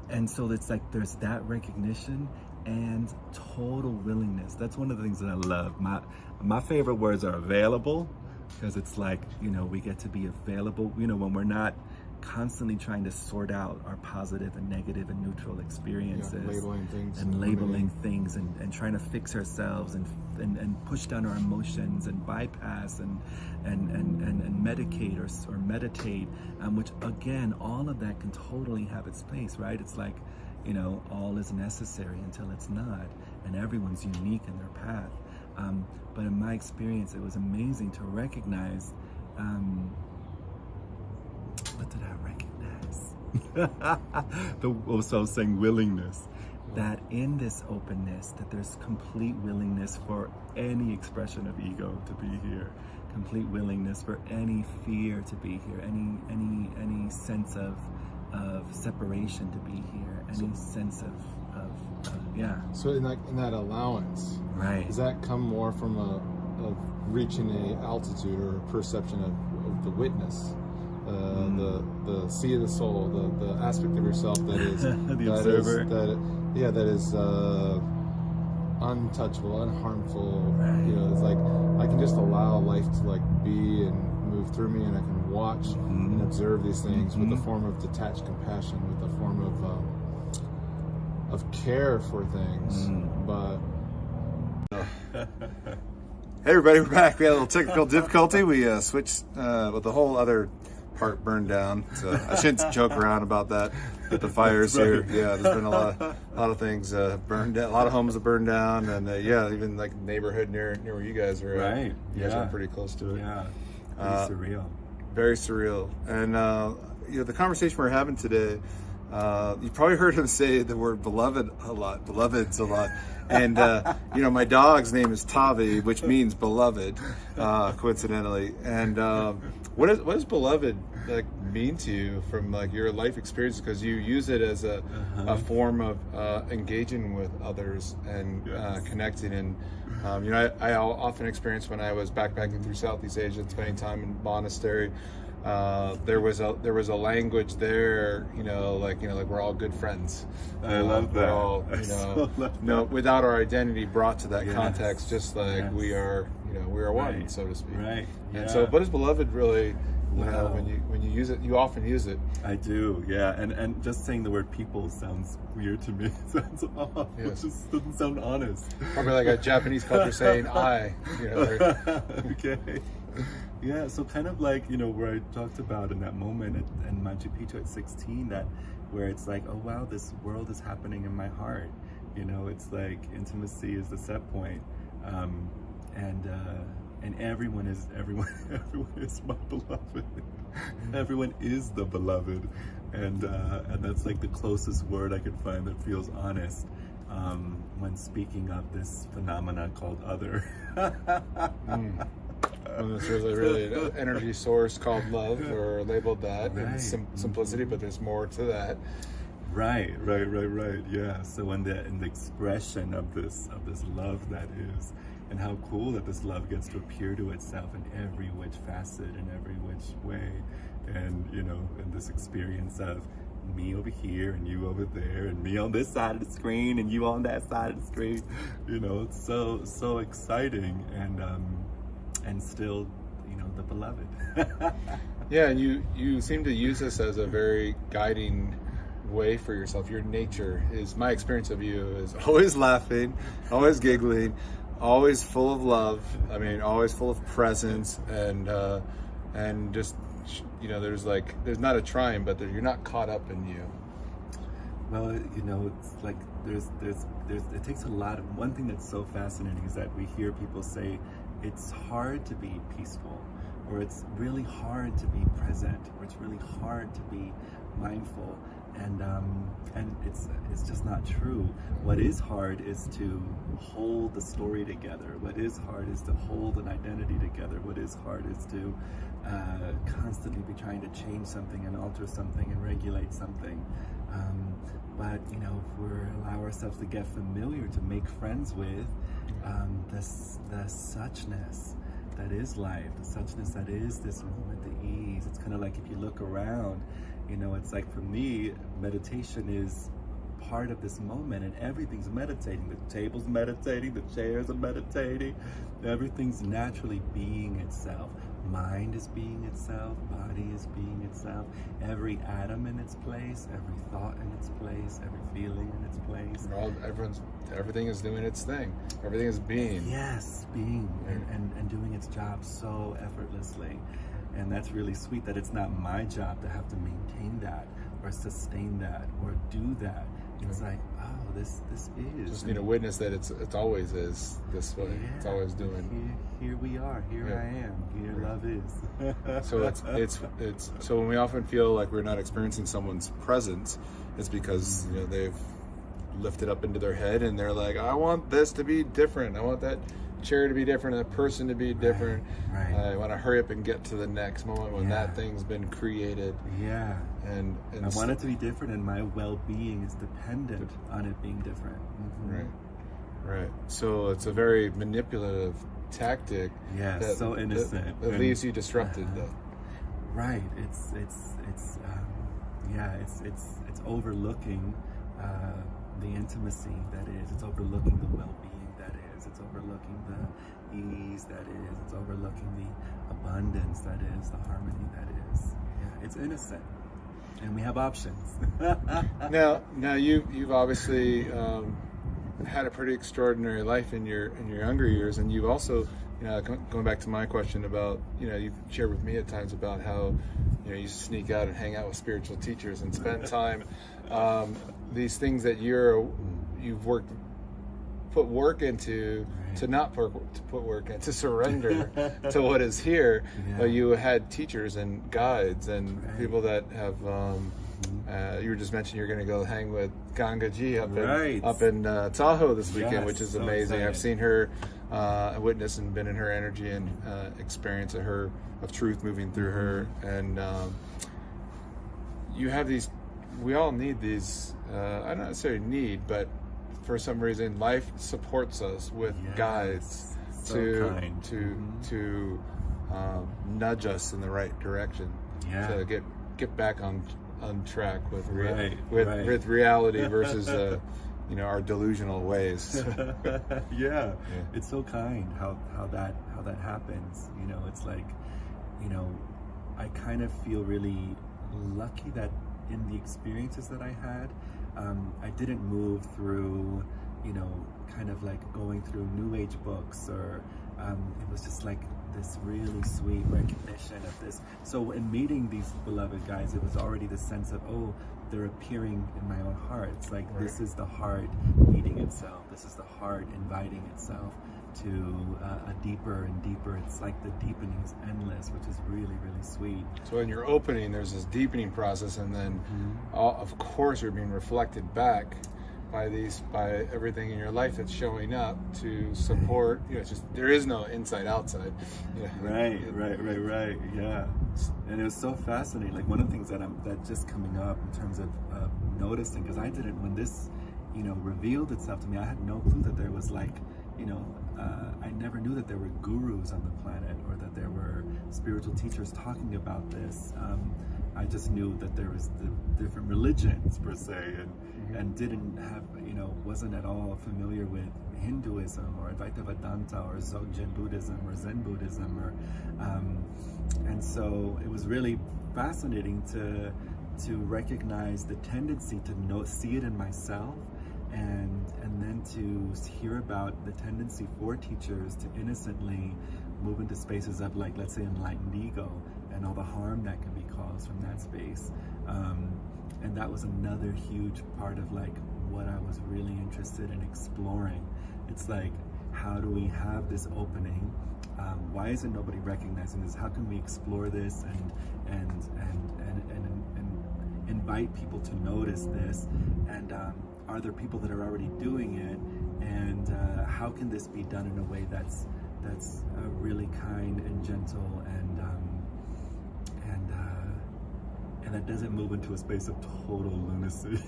And so it's like there's that recognition and total willingness. That's one of the things that I love. My favorite words are available, because it's like, you know, we get to be available, you know, when we're not constantly trying to sort out our positive and negative and neutral experiences, labeling things and trying to fix ourselves and push down our emotions and bypass and medicate or meditate, which again, all of that can totally have its place, right? It's like, you know, all is necessary until it's not, and everyone's unique in their path. But in my experience, it was amazing to recognize, what did I recognize? So I was saying willingness, that in this openness, that there's complete willingness for any expression of ego to be here, complete willingness for any fear to be here, any sense of separation to be here, any sense of yeah. So in that allowance, right, does that come more from of reaching a altitude or a perception of the witness? The sea of the soul, the aspect of yourself that is the observer, that is untouchable, unharmful. You know, it's like I can just allow life to like be and move through me, and I can watch and observe these things with a form of detached compassion, with a form of care for things. But hey everybody, we're back. We had a little technical difficulty. We switched with the whole other part burned down, so I shouldn't joke around about that with the fires here. Yeah, there's been a lot of things burned down, a lot of homes have burned down, and yeah, even like neighborhood near where you guys are at. Right. You guys are pretty close to it. Yeah. Surreal. Very surreal. And you know, the conversation we're having today, you probably heard him say the word beloveds a lot. And you know, my dog's name is Tavi, which means beloved, coincidentally. And what does beloved like mean to you from like your life experience? Because you use it as a form of engaging with others and connecting. And you know, I often experienced when I was backpacking through Southeast Asia, spending time in monastery. There was a language there, you know, like we're all good friends. I love that. We're all, you know, without our identity brought to that context, just like we are, you know, we are one, so to speak. Right. Yeah. And so, what is beloved really? You know, when you use it, you often use it. I do, yeah. And just saying the word people sounds weird to me. It sounds off. Yes. It just doesn't sound honest. Probably like a Japanese culture saying I. You know, okay. Yeah, so kind of like, you know, where I talked about in that moment in Machu Picchu at 16, that where it's like, oh wow, this world is happening in my heart. You know, it's like intimacy is the set point, and everyone is my beloved. Everyone is the beloved, and that's like the closest word I could find that feels honest when speaking of this phenomena called other. Well, it's really an energy source called love, or labeled that, Right. and simplicity, but there's more to that. Right. Yeah. So in the expression of this love that is, and how cool that this love gets to appear to itself in every which facet, in every which way, and you know, in this experience of me over here and you over there, and me on this side of the screen and you on that side of the screen. You know, it's so exciting, and still, you know, the beloved. Yeah, and you seem to use this as a very guiding way for yourself. Your nature is, my experience of you is always laughing, always giggling, always full of love. I mean, always full of presence, and just, you know, there's not a trying, but you're not caught up in you. Well, you know, it's like there's it takes a lot of, one thing that's so fascinating is that we hear people say it's hard to be peaceful, or it's really hard to be present, or it's really hard to be mindful, and it's just not true. What is hard is to hold the story together. What is hard is to hold an identity together. What is hard is to constantly be trying to change something and alter something and regulate something. But you know, if we allow ourselves to get familiar, to make friends with the suchness that is life, the suchness that is this moment, the ease. It's kind of like if you look around, you know, it's like for me, meditation is part of this moment, and everything's meditating. The table's meditating, the chairs are meditating, everything's naturally being itself. Mind is being itself, body is being itself, every atom in its place, every thought in its place, every feeling in its place. Everything is doing its thing. Everything is being. Yes, being, and doing its job so effortlessly. And that's really sweet, that it's not my job to have to maintain that or sustain that or do that. It's like, oh, this is. Just need to witness that it's always is this way. Yeah, it's always doing. Here we are. Here I am. Here love is. So it's so when we often feel like we're not experiencing someone's presence, it's because you know, they've lifted up into their head and they're like, I want this to be different. I want that chair to be different, that person to be different. Right. I want to hurry up and get to the next moment when that thing's been created. Yeah. And I want it to be different, and my well-being is dependent on it being different. Mm-hmm. Right. So it's a very manipulative tactic. Yeah, so innocent. That leaves you disrupted, though. Right. It's overlooking the intimacy that is. It's overlooking the well-being that is. It's overlooking the ease that is. It's overlooking the abundance that is. The harmony that is. Yeah, it's innocent, and we have options. Now you've obviously had a pretty extraordinary life in your younger years, and you've also, you know, going back to my question about, you know, you've shared with me at times about how, you know, you sneak out and hang out with spiritual teachers and spend time. These things that you've put work into, to not put work in, to surrender to what is here. But you had teachers and guides and people that have. You were just mentioning you're going to go hang with Ganga Ji up in Tahoe this weekend, which is amazing. Exciting. I've seen her, witness and been in her energy and experience of truth moving through her. And you have these. We all need these. I don't necessarily need, but for some reason, life supports us with guides to nudge us in the right direction, to get back on track with reality versus you know, our delusional ways. Yeah, it's so kind how that happens. You know, it's like, you know, I kind of feel really lucky that in the experiences that I had, I didn't move through, you know, kind of like going through New Age books or it was just like this really sweet recognition of this. So in meeting these beloved guys, it was already the sense of, oh, they're appearing in my own heart. It's like, this is the heart meeting itself. This is the heart inviting itself to a deeper and deeper. It's like the deepening is endless, which is really, really sweet. So in your opening, there's this deepening process, and then of course you're being reflected back by everything in your life that's showing up to support. You know, it's just, there is no inside outside. Yeah. Right. Yeah. And it was so fascinating. Like, one of the things that's just coming up in terms of noticing, because I didn't, when this, you know, revealed itself to me, I had no clue that there was, like, you know, I never knew that there were gurus on the planet, or that there were spiritual teachers talking about this. I just knew that there was the different religions per se, and didn't have, you know, wasn't at all familiar with Hinduism or Advaita Vedanta or Dzogchen Buddhism or Zen Buddhism, or and so it was really fascinating to recognize the tendency to see it in myself, and then to hear about the tendency for teachers to innocently move into spaces of, like, let's say, enlightened ego, and all the harm that can be caused from that space. And that was another huge part of, like, what I was really interested in exploring. It's like, how do we have this opening? Why isn't nobody recognizing this? How can we explore this and invite people to notice this? And are there people that are already doing it? And how can this be done in a way that's really kind and gentle, and that doesn't move into a space of total lunacy?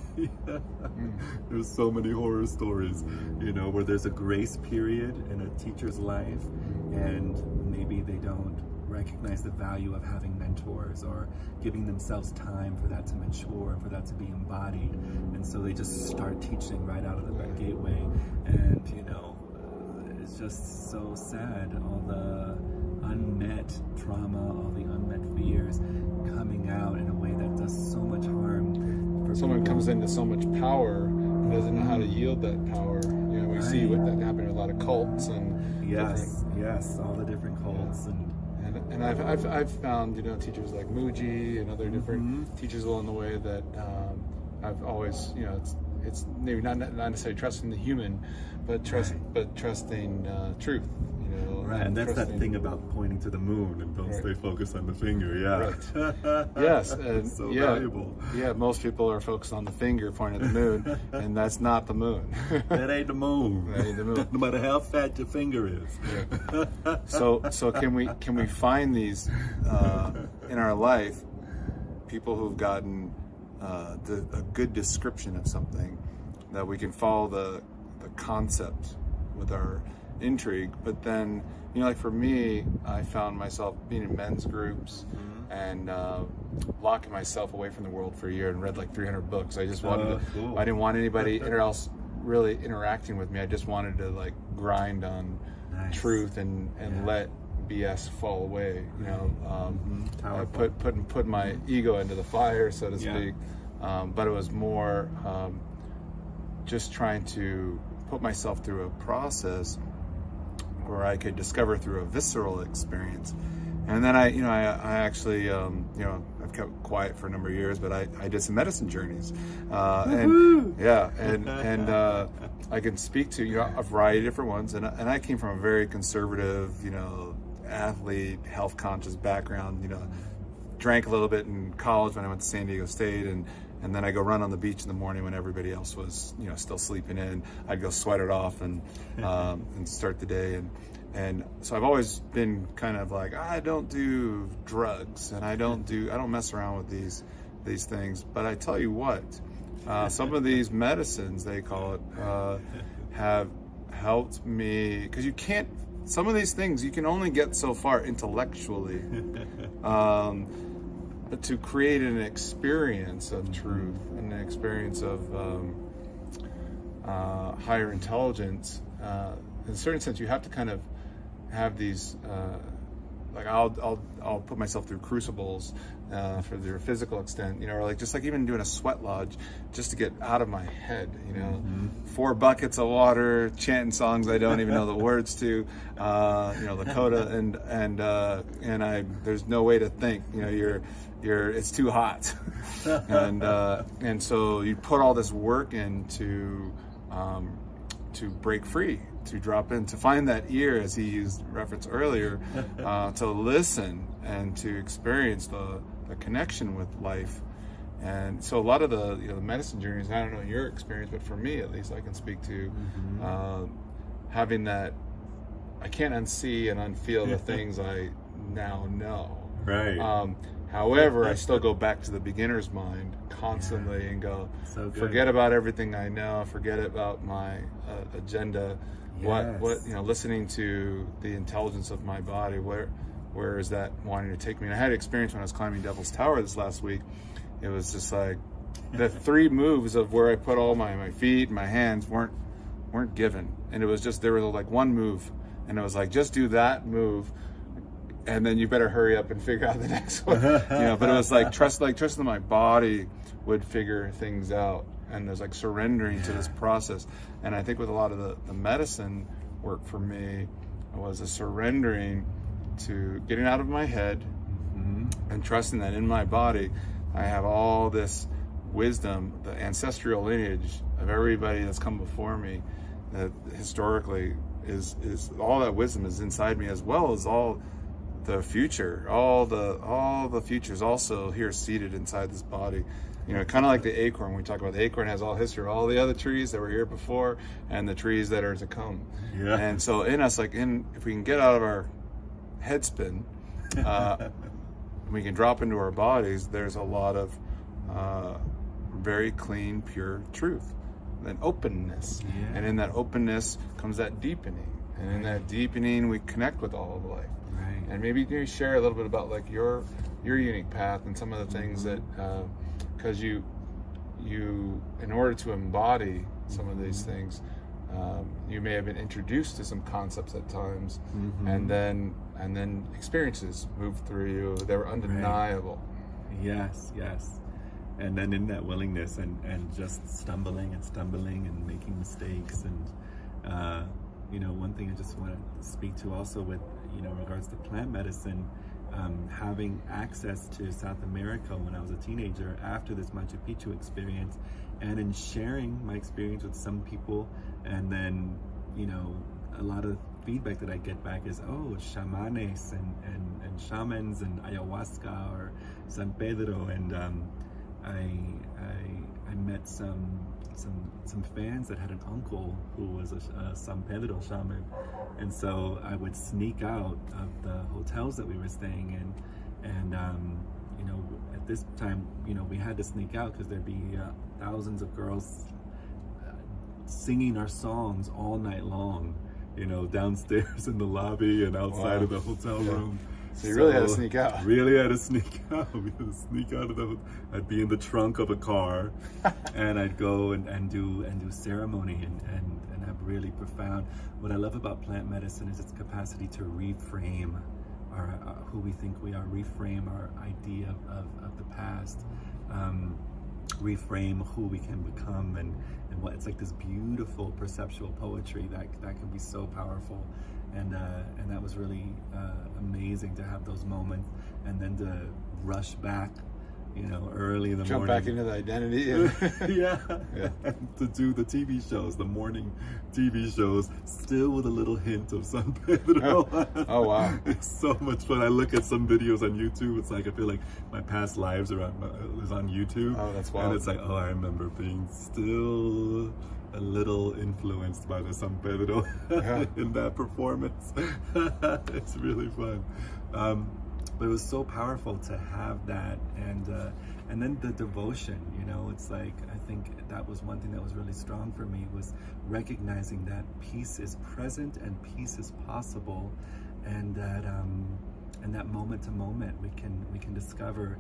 There's so many horror stories, you know, where there's a grace period in a teacher's life, and maybe they don't recognize the value of having mentors or giving themselves time for that to mature, for that to be embodied, and so they just start teaching right out of the gateway. And, you know, it's just so sad, all the unmet trauma, all the unmet fears coming out in a way that does so much harm. Someone comes into so much power and doesn't know how to yield that power. You know, we see what that happened in a lot of cults and yes, all the different cults, and I've found, you know, teachers like Muji and other different teachers along the way that I've always, you know, it's maybe not necessarily trusting the human, but trusting truth. Right, and that's that thing about pointing to the moon and don't stay focused on the finger. Yeah. Right. Yes, and so valuable. Yeah, most people are focused on the finger pointing at the moon, and that's not the moon. That ain't the moon. That ain't the moon. No matter how fat your finger is. Yeah. So can we find these in our life, people who've gotten a good description of something, that we can follow the concept with our intrigue, but then, you know, like for me, I found myself being in men's groups and locking myself away from the world for a year and read like 300 books. I just wanted to, I didn't want anybody else really interacting with me. I just wanted to, like, grind on truth and let BS fall away, you know. I put my ego into the fire, so to speak, but it was more just trying to put myself through a process where I could discover through a visceral experience. And then I actually, you know, I've kept quiet for a number of years, but I did some medicine journeys, and I can speak to, you know, a variety of different ones. And I came from a very conservative, you know, athlete, health conscious background. You know, drank a little bit in college when I went to San Diego State, and then I go run on the beach in the morning when everybody else was, you know, still sleeping in. I'd go sweat it off and start the day. And so I've always been kind of like, I don't do drugs, and I don't mess around with these things. But I tell you what, some of these medicines, they call it, have helped me, because you can't, some of these things you can only get so far intellectually. But to create an experience of truth and an experience of higher intelligence, in a certain sense, you have to kind of have these like I'll put myself through crucibles for their physical extent, you know, or like just like even doing a sweat lodge just to get out of my head, you know. 4 buckets of water, chanting songs I don't even know the words to, you know, Lakota, and there's no way to think, you know, it's too hot, and so you put all this work in to break free, to drop in, to find that ear, as he used reference earlier, to listen and to experience the connection with life. And so a lot of the, you know, the medicine journeys, I don't know your experience, but for me at least, I can speak to having that, I can't unsee and unfeel the things I now know. Right. However, I still go back to the beginner's mind constantly and go, forget about everything I know, forget about my agenda. Yes. What you know, listening to the intelligence of my body, where is that wanting to take me? And I had an experience when I was climbing Devil's Tower this last week. It was just like the 3 moves of where I put all my feet, my hands weren't given, and it was just, there was like 1 move, and it was like, just do that move, and then you better hurry up and figure out the next one. You know, but it was like trust that my body would figure things out, and there's like surrendering to this process. And I think with a lot of the medicine work for me, it was a surrendering to getting out of my head and trusting that in my body I have all this wisdom, the ancestral lineage of everybody that's come before me, that historically is all that wisdom is inside me, as well as all the future, all the future is also here seated inside this body. You know, kind of like the acorn. We talk about the acorn has all history, all the other trees that were here before, and the trees that are to come. Yeah. And so in us, like if we can get out of our head spin, we can drop into our bodies. There's a lot of very clean, pure truth, and openness. Yeah. And in that openness comes that deepening, and in that deepening, we connect with all of life. Right. And maybe you share a little bit about like your unique path and some of the things that, because you in order to embody some of these things, you may have been introduced to some concepts at times, and then experiences moved through you. They were undeniable. Right. Yes. And then in that willingness and just stumbling and making mistakes, and you know, one thing I just want to speak to also with, you know, in regards to plant medicine, having access to South America when I was a teenager after this Machu Picchu experience, and in sharing my experience with some people, and then, you know, a lot of feedback that I get back is, oh, shamanes and shamans and ayahuasca or San Pedro, and I met some fans that had an uncle who was a San Pedro shaman, and so I would sneak out of the hotels that we were staying in, and you know, at this time, you know, we had to sneak out because there'd be thousands of girls singing our songs all night long, you know, downstairs in the lobby and outside of the hotel room. So you really had to sneak out. Really had to sneak out. We had to sneak out of the. I'd be in the trunk of a car, and I'd go and do ceremony and have really profound. What I love about plant medicine is its capacity to reframe our who we think we are, reframe our idea of the past, reframe who we can become, and what it's like this beautiful perceptual poetry that can be so powerful. And that was really amazing to have those moments, and then to rush back, you know, early in the morning. Jump back into the identity. Yeah. To do the TV shows, the morning TV shows, still with a little hint of San Pedro. Oh wow. It's so much fun. I look at some videos on YouTube. It's like I feel like my past lives is on YouTube. Oh, that's wild. And it's like, oh, I remember being still a little influenced by the San Pedro in that performance. It's really fun. But it was so powerful to have that, and then the devotion, you know, it's like, I think that was one thing that was really strong for me, was recognizing that peace is present and peace is possible, and that and that moment to moment we can discover.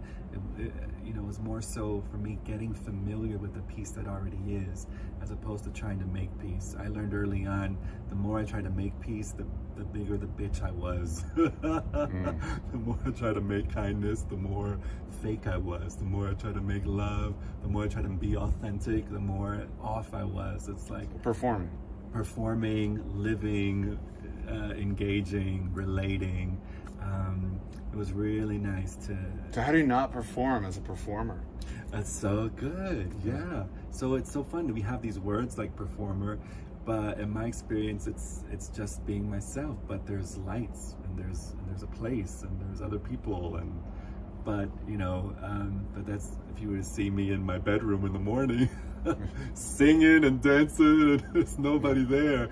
You know, it was more so for me getting familiar with the piece that already is, as opposed to trying to make peace. I learned early on, the more I tried to make peace, the bigger the bitch I was. The more I tried to make kindness, the more fake I was. The more I tried to make love, the more I tried to be authentic, the more off I was. It's like performing, living, engaging, relating. It was really nice to... So how do you not perform as a performer? That's so good, yeah. So it's so fun. We have these words like performer, but in my experience, it's just being myself. But there's lights, and there's a place, and there's other people, but you know, but that's, if you were to see me in my bedroom in the morning, singing and dancing, and there's nobody there.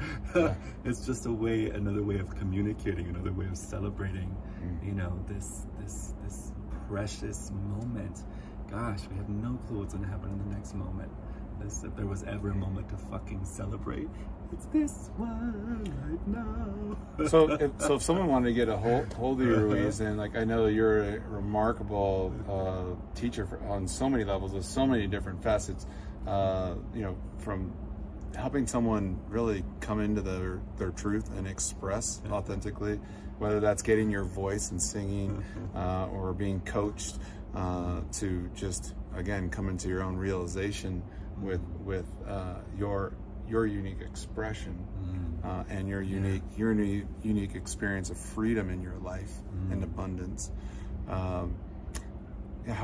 It's just another way of communicating, another way of celebrating, you know, this precious moment. Gosh, we have no clue what's gonna happen in the next moment. If there was ever a moment to fucking celebrate, it's this one right now. So if someone wanted to get a hold of you, Ruiz, and like, I know you're a remarkable teacher on so many levels with so many different facets, you know, from helping someone really come into their truth and express authentically, whether that's getting your voice and singing, or being coached to just, again, come into your own realization with your unique expression, and your unique experience of freedom in your life and abundance. How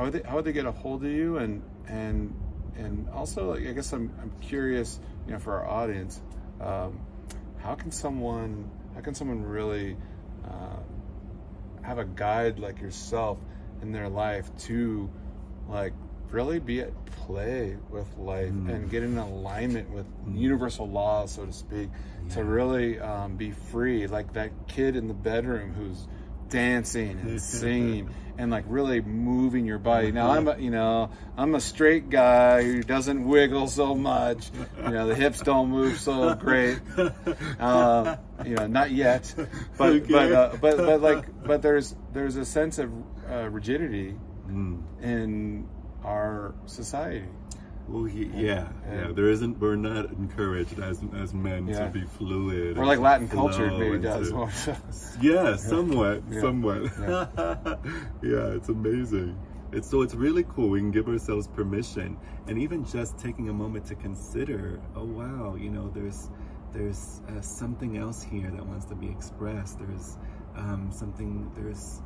would they get a hold of you, and also, like, I guess I'm curious, you know, for our audience, how can someone really have a guide like yourself in their life to, like, really be at play with life and get in alignment with universal laws, so to speak, to really be free, like that kid in the bedroom who's dancing and singing and like really moving your body. Now I'm a straight guy who doesn't wiggle so much. You know, the hips don't move so great. You know, not yet. But but there's a sense of rigidity in our society. Well, yeah. There isn't. We're not encouraged as men to be fluid. Or like Latin culture maybe does. Yeah, somewhat. Yeah, it's amazing. It's really cool. We can give ourselves permission, and even just taking a moment to consider. Oh wow, you know, there's something else here that wants to be expressed. There's something. There's.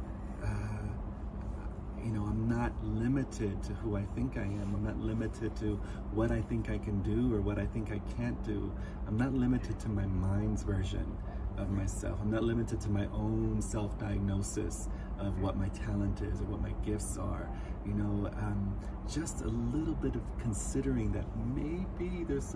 You know, I'm not limited to who I think I am. I'm not limited to what I think I can do or what I think I can't do. I'm not limited to my mind's version of myself. I'm not limited to my own self-diagnosis of what my talent is or what my gifts are. You know, just a little bit of considering that maybe there's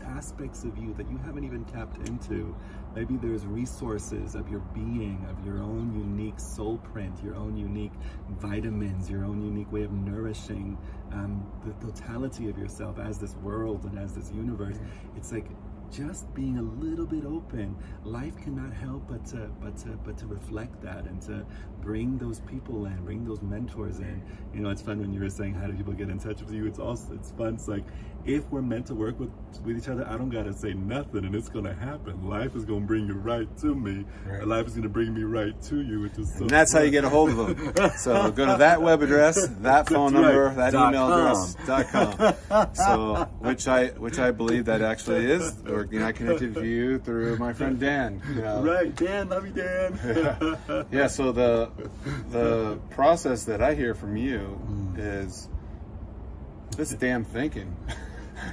aspects of you that you haven't even tapped into. Maybe there's resources of your being, of your own unique soul print, your own unique vitamins, your own unique way of nourishing the totality of yourself as this world and as this universe. It's like just being a little bit open. Life cannot help but to reflect that and to bring those people in, bring those mentors in. You know, it's fun when you were saying, how do people get in touch with you? It's fun. It's like, if we're meant to work with each other, I don't gotta say nothing, and it's gonna happen. Life is gonna bring you right to me. Right. Life is gonna bring me right to you, which is so. And that's fun. How you get a hold of them. So go to that web address, that phone number, that email address .com. So which I believe that actually is. Or, you know, I connected to you through my friend Dan. You know. Right, Dan, love you, Dan. Yeah. So the process that I hear from you is this damn thinking.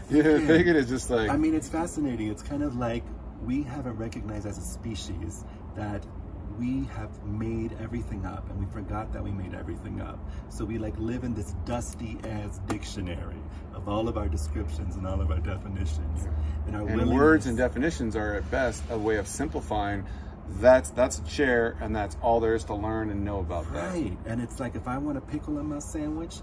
Thinking is just like, I mean, it's fascinating. It's kind of like we haven't recognized as a species that we have made everything up, and we forgot that we made everything up. So we like live in this dusty ass dictionary of all of our descriptions and all of our definitions. And words and definitions are at best a way of simplifying. That's a chair, and that's all there is to learn and know about that. Right. And it's like, if I want a pickle on my sandwich,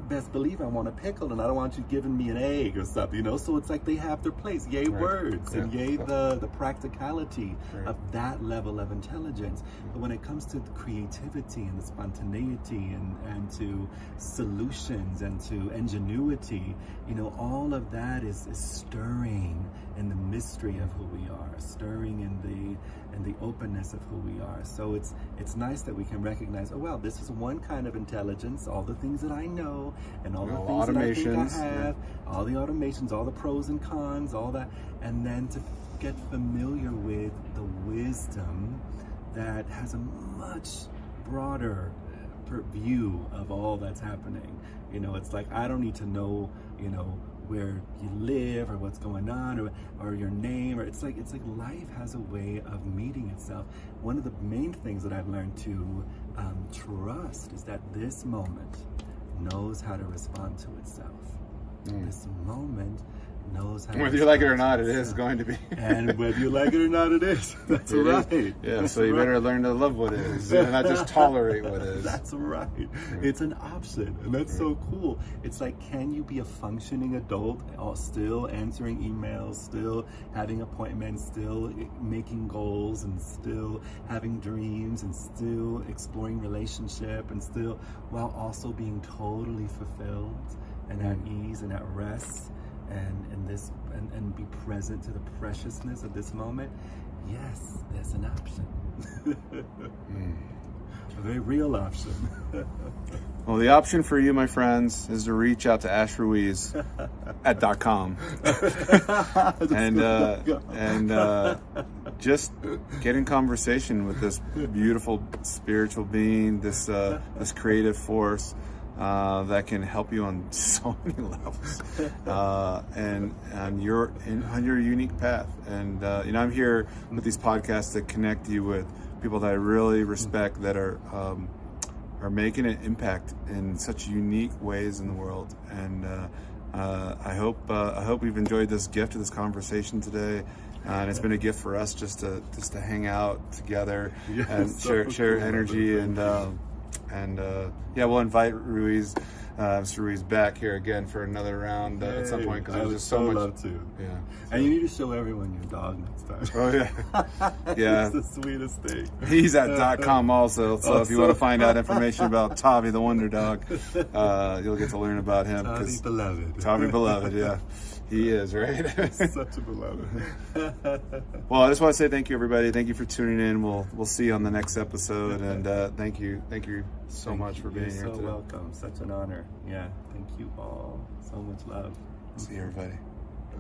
best believe I want a pickle, and I don't want you giving me an egg or something, you know? So it's like they have their place. Yay words, and yay the practicality of that level of intelligence. But when it comes to the creativity and the spontaneity and to solutions and to ingenuity, you know, all of that is stirring in the mystery of who we are, stirring in the openness of who we are. So it's nice that we can recognize, oh wow, this is one kind of intelligence, all the things that I know and all the things that I think I have, all the automations, all the pros and cons, all that, and then to get familiar with the wisdom that has a much broader view of all that's happening. You know, it's like, I don't need to know, you know, where you live or what's going on or your name, or it's like life has a way of meeting itself. One of the main things that I've learned to trust is that this moment knows how to respond to itself. This moment knows how to whether you like it or not, it is going to be. And whether you like it or not, it is. That's right. Yeah, that's so you better learn to love what is and not just tolerate what is. That's right. It's an option, and that's so cool. It's like, can you be a functioning adult, still answering emails, still having appointments, still making goals, and still having dreams, and still exploring relationship, and still, while also being totally fulfilled and at ease and at rest, and be present to the preciousness of this moment? Yes, there's an option. A very real option. Well, the option for you, my friends, is to reach out to Ash Ruiz at .com and just get in conversation with this beautiful spiritual being, this creative force that can help you on so many levels, and on your unique path. And you know, I'm here with these podcasts to connect you with people that I really respect, that are making an impact in such unique ways in the world. And I hope we've enjoyed this gift of this conversation today. And it's been a gift for us just to hang out together and share energy, and yeah, we'll invite Mr. Ruiz back here again for another round at some point, because there's just so much. Love to. Yeah. And you need to show everyone your dog next time. Oh yeah. Yeah. It's the sweetest thing. He's at .com also, so if you want to find out information about Tavi the Wonder Dog, you'll get to learn about him. Tavi beloved. Tavi beloved, yeah. He is, right? Such a beloved. Well, I just want to say thank you, everybody. Thank you for tuning in. We'll see you on the next episode, and thank you so much for being here today. You're so welcome. Such an honor. Yeah. Thank you all. So much love. See you, everybody.